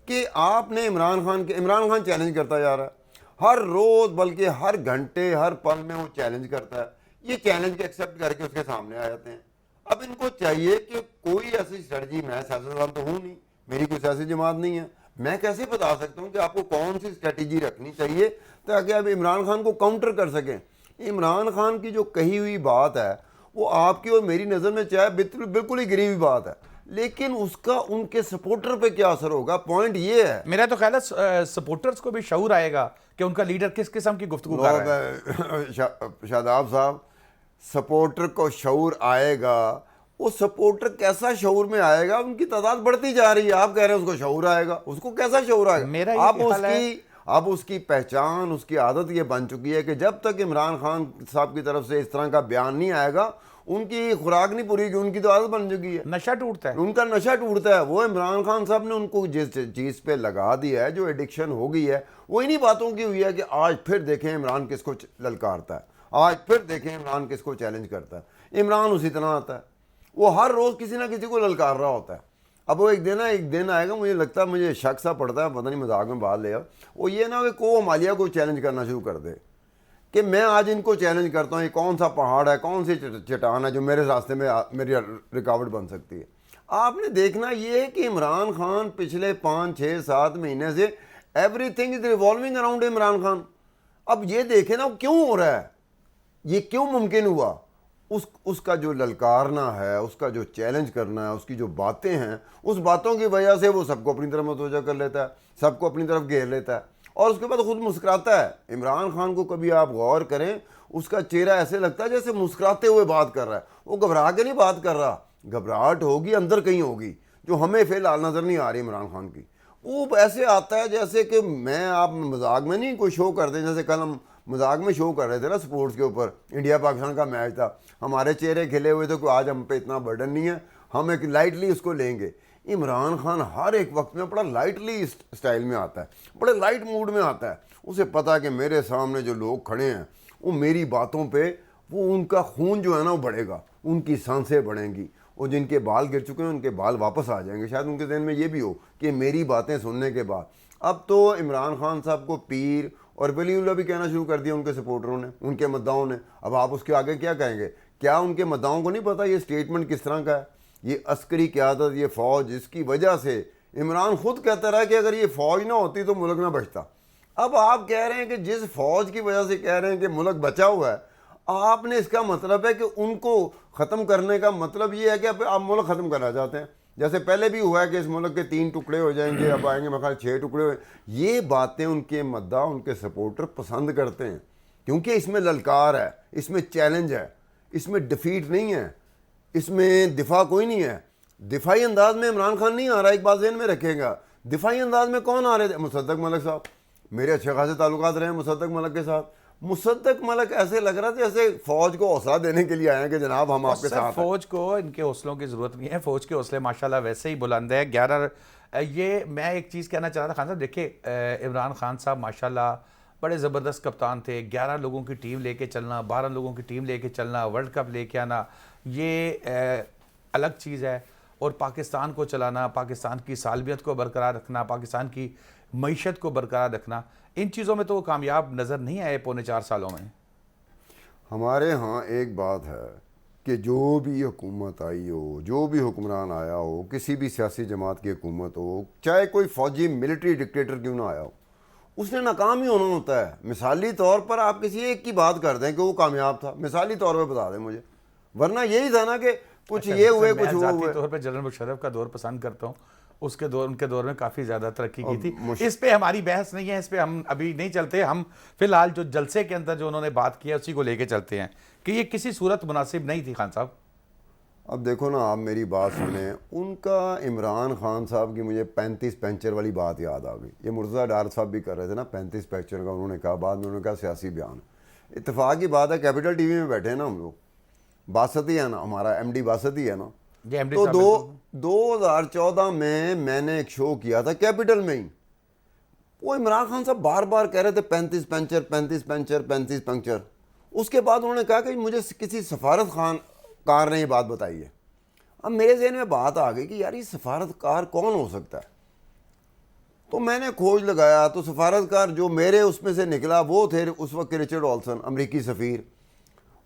Speaker 5: کہ آپ نے عمران خان چیلنج کرتا جا رہا ہے ہر روز, بلکہ ہر گھنٹے ہر پل میں وہ چیلنج کرتا ہے. یہ چیلنج ایکسیپٹ کر کے اس کے سامنے آ جاتے ہیں. اب ان کو چاہیے کہ کوئی ایسی اسٹریٹجی, میں سیاستدان تو ہوں نہیں, میری کوئی سیاسی جماعت نہیں ہے, میں کیسے بتا سکتا ہوں کہ آپ کو کون سی اسٹریٹجی رکھنی چاہیے تاکہ آپ عمران خان کو کاؤنٹر کر سکیں. عمران خان کی جو کہی ہوئی بات ہے وہ آپ کی اور میری نظر میں چاہے بالکل ہی گری ہوئی بات ہے, لیکن اس کا ان کے سپورٹر پہ کیا اثر ہوگا, پوائنٹ یہ ہے.
Speaker 2: میرا تو خیال ہے سپورٹرز کو بھی شعور آئے گا کہ ان کا لیڈر کس قسم کی گفتگو کر رہا ہے.
Speaker 5: شاداب صاحب, سپورٹر کو شعور آئے گا, وہ سپورٹر کیسا شعور میں آئے گا, ان کی تعداد بڑھتی جا رہی ہے, آپ کہہ رہے ہیں اس کو شعور آئے گا, اس کو کیسا شعور آئے گا. اب اس کی پہچان, اس کی عادت یہ بن چکی ہے کہ جب تک عمران خان صاحب کی طرف سے اس طرح کا بیان نہیں آئے گا ان کی خوراک نہیں پوری, ان کی تو عادت بن چکی ہے,
Speaker 2: نشہ ٹوٹتا ہے,
Speaker 5: ان کا نشہ ٹوٹتا ہے. وہ عمران خان صاحب نے ان کو جس چیز پہ لگا دیا ہے, جو ایڈکشن ہو گئی ہے, وہ انہی باتوں کی ہوئی ہے کہ آج پھر دیکھیں عمران کس کو للکارتا ہے. آج پھر دیکھیں عمران کس کو چیلنج کرتا ہے. عمران اسی طرح آتا ہے, وہ ہر روز کسی نہ کسی کو للکار رہا ہوتا ہے. اب وہ ایک دن آئے گا, مجھے لگتا ہے, مجھے شک سا پڑتا ہے, پتہ نہیں مذاق میں بات لے, وہ یہ نہ کہ کو مالیہ کو چیلنج کرنا شروع کر دے کہ میں آج ان کو چیلنج کرتا ہوں, یہ کون سا پہاڑ ہے, کون سی چٹان ہے جو میرے راستے میں میری رکاوٹ بن سکتی ہے. آپ نے دیکھنا یہ ہے کہ عمران خان پچھلے 5 6 7 مہینے سے every thing is revolving around Imran Khan. اب یہ دیکھیں نا کیوں ہو رہا ہے, یہ کیوں ممکن ہوا. اس کا جو للکارنا ہے, اس کا جو چیلنج کرنا ہے, اس کی جو باتیں ہیں, اس باتوں کی وجہ سے وہ سب کو اپنی طرف متوجہ کر لیتا ہے, سب کو اپنی طرف گھیر لیتا ہے, اور اس کے بعد خود مسکراتا ہے. عمران خان کو کبھی آپ غور کریں, اس کا چہرہ ایسے لگتا ہے جیسے مسکراتے ہوئے بات کر رہا ہے. وہ گھبرا کے نہیں بات کر رہا, گھبراہٹ ہوگی اندر کہیں ہوگی جو ہمیں فی الحال نظر نہیں آ رہی عمران خان کی. وہ ایسے آتا ہے جیسے کہ میں, آپ مذاق میں نہیں کوئی شو کر دیں, جیسے کل ہم مذاق میں شو کر رہے تھے نا سپورٹس کے اوپر, انڈیا پاکستان کا میچ تھا, ہمارے چہرے کھلے ہوئے تھے, کوئی آج ہم پہ اتنا برڈن نہیں ہے, ہم ایک لائٹلی اس کو لیں گے. عمران خان ہر ایک وقت میں بڑا لائٹلی اسٹائل میں آتا ہے, بڑے لائٹ موڈ میں آتا ہے. اسے پتا کہ میرے سامنے جو لوگ کھڑے ہیں وہ میری باتوں پہ, وہ ان کا خون جو ہے نا وہ بڑھے گا, ان کی سانسیں بڑھیں گی, اور جن کے بال گر چکے ہیں ان کے بال واپس آ جائیں گے. شاید ان کے ذہن میں یہ بھی ہو کہ میری باتیں سننے کے بعد اب تو عمران خان صاحب کو پیر اور ولی اللہ بھی کہنا شروع کر دیا ان کے سپورٹروں نے, ان کے مداحوں نے. اب آپ اس کے آگے کیا کہیں گے؟ کیا ان کے مداحوں کو نہیں پتا یہ اسٹیٹمنٹ کس طرح کا ہے؟ یہ عسکری قیادت, یہ فوج, جس کی وجہ سے عمران خود کہتا رہا کہ اگر یہ فوج نہ ہوتی تو ملک نہ بچتا. اب آپ کہہ رہے ہیں کہ جس فوج کی وجہ سے کہہ رہے ہیں کہ ملک بچا ہوا ہے, آپ نے اس کا مطلب ہے کہ ان کو ختم کرنے کا مطلب یہ ہے کہ آپ ملک ختم کرنا چاہتے ہیں. جیسے پہلے بھی ہوا ہے کہ اس ملک کے 3 ٹکڑے ہو جائیں گے, اب آئیں گے میرے خیال 6 ٹکڑے ہو. یہ باتیں ان کے مداح, ان کے سپورٹر پسند کرتے ہیں, کیونکہ اس میں للکار ہے, اس میں چیلنج ہے, اس میں ڈیفیٹ نہیں ہے, اس میں دفاع کوئی نہیں ہے. دفاعی انداز میں عمران خان نہیں آ رہا, ایک بات ذہن میں رکھے گا. دفاعی انداز میں کون آ رہے تھے؟ مصدق ملک صاحب. میرے اچھے خاصے تعلقات رہے ہیں مصدق ملک کے ساتھ. مصدق ملک ایسے لگ رہا تھا جیسے فوج کو حوصلہ دینے کے لیے آئے ہیں کہ جناب ہم آپ کے ساتھ ہیں.
Speaker 2: فوج کو ان کے حوصلوں کی ضرورت نہیں ہے, فوج کے حوصلے ماشاءاللہ ویسے ہی بلند ہے. 11 یہ میں ایک چیز کہنا چاہ رہا تھا خان صاحب, دیکھیں عمران خان صاحب ماشاءاللہ بڑے زبردست کپتان تھے. 11 لوگوں کی ٹیم لے کے چلنا, 12 لوگوں کی ٹیم لے کے چلنا, ورلڈ کپ لے کے آنا, یہ الگ چیز ہے. اور پاکستان کو چلانا, پاکستان کی سالمیت کو برقرار رکھنا, پاکستان کی معیشت کو برقرار رکھنا, ان چیزوں میں تو وہ کامیاب نظر نہیں آئے پونے 4 سالوں میں.
Speaker 5: ہمارے ہاں ایک بات ہے کہ جو بھی حکومت آئی ہو, جو بھی حکمران آیا ہو, کسی بھی سیاسی جماعت کی حکومت ہو, چاہے کوئی فوجی ملٹری ڈکٹیٹر کیوں نہ آیا ہو, اس نے ناکام ہی ہونا ہوتا ہے. مثالی طور پر آپ کسی ایک کی بات کر دیں کہ وہ کامیاب تھا, مثالی طور پہ بتا دیں مجھے, ورنہ یہی تھا نا کہ کچھ یہ ہوئے, کچھ ہوئے.
Speaker 2: میں ذاتی طور پہ جنرل مشرف کا دور پسند کرتا ہوں, اس کے دور, ان کے دور میں کافی زیادہ ترقی کی تھی. اس پہ ہماری بحث نہیں ہے, اس پہ ہم ابھی نہیں چلتے. ہم فی الحال جو جلسے کے اندر جو انہوں نے بات کیا اسی کو لے کے چلتے ہیں کہ یہ کسی صورت مناسب نہیں تھی. خان صاحب
Speaker 5: اب دیکھو نا, آپ میری بات سنیں, ان کا عمران خان صاحب کی مجھے 35 پینچر والی بات یاد آ گئی. یہ مرتضیٰ ڈار صاحب بھی کر رہے تھے نا 35 پینچر کا, انہوں نے کہا, بعد میں انہوں نے کہا سیاسی بیان. اتفاق کی بات ہے کیپٹل ٹی وی میں بیٹھے ہیں نا ہم لوگ, باسطی ہے نا, ہمارا ایم ڈی باسطی ہے نا, تو 2014 میں نے ایک شو کیا تھا کیپٹل میں ہی. وہ عمران خان صاحب بار بار کہہ رہے تھے 35 پینچر 35 پینچر 35 پنکچر. اس کے بعد انہوں نے کہا کہ مجھے کسی سفارت کار نے یہ بات بتائی ہے. اب میرے ذہن میں بات آ گئی کہ یار یہ سفارت کار کون ہو سکتا ہے. تو میں نے کھوج لگایا, تو سفارت کار جو میرے اس میں سے نکلا وہ تھے اس وقت کے رچرڈ آلسن, امریکی سفیر.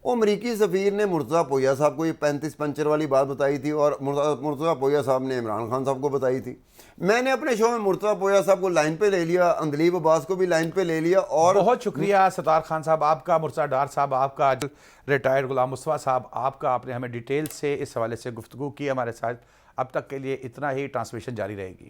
Speaker 5: وہ امریکی سفیر نے مرتضیٰ پویا صاحب کو یہ 35 پنچر والی بات بتائی تھی, اور مرتضیٰ پویا صاحب نے عمران خان صاحب کو بتائی تھی. میں نے اپنے شو میں مرتضیٰ پویا صاحب کو لائن پہ لے لیا, اندلیب عباس کو بھی لائن پہ لے لیا. اور
Speaker 2: بہت شکریہ ستار خان صاحب آپ کا, مرتضیٰ ڈار صاحب آپ کا, ریٹائرڈ غلام مصطفیٰ صاحب آپ کا, آپ نے ہمیں ڈیٹیل سے اس حوالے سے گفتگو کی ہمارے ساتھ. اب تک کے لیے اتنا ہی, ٹرانسمیشن جاری رہے گی.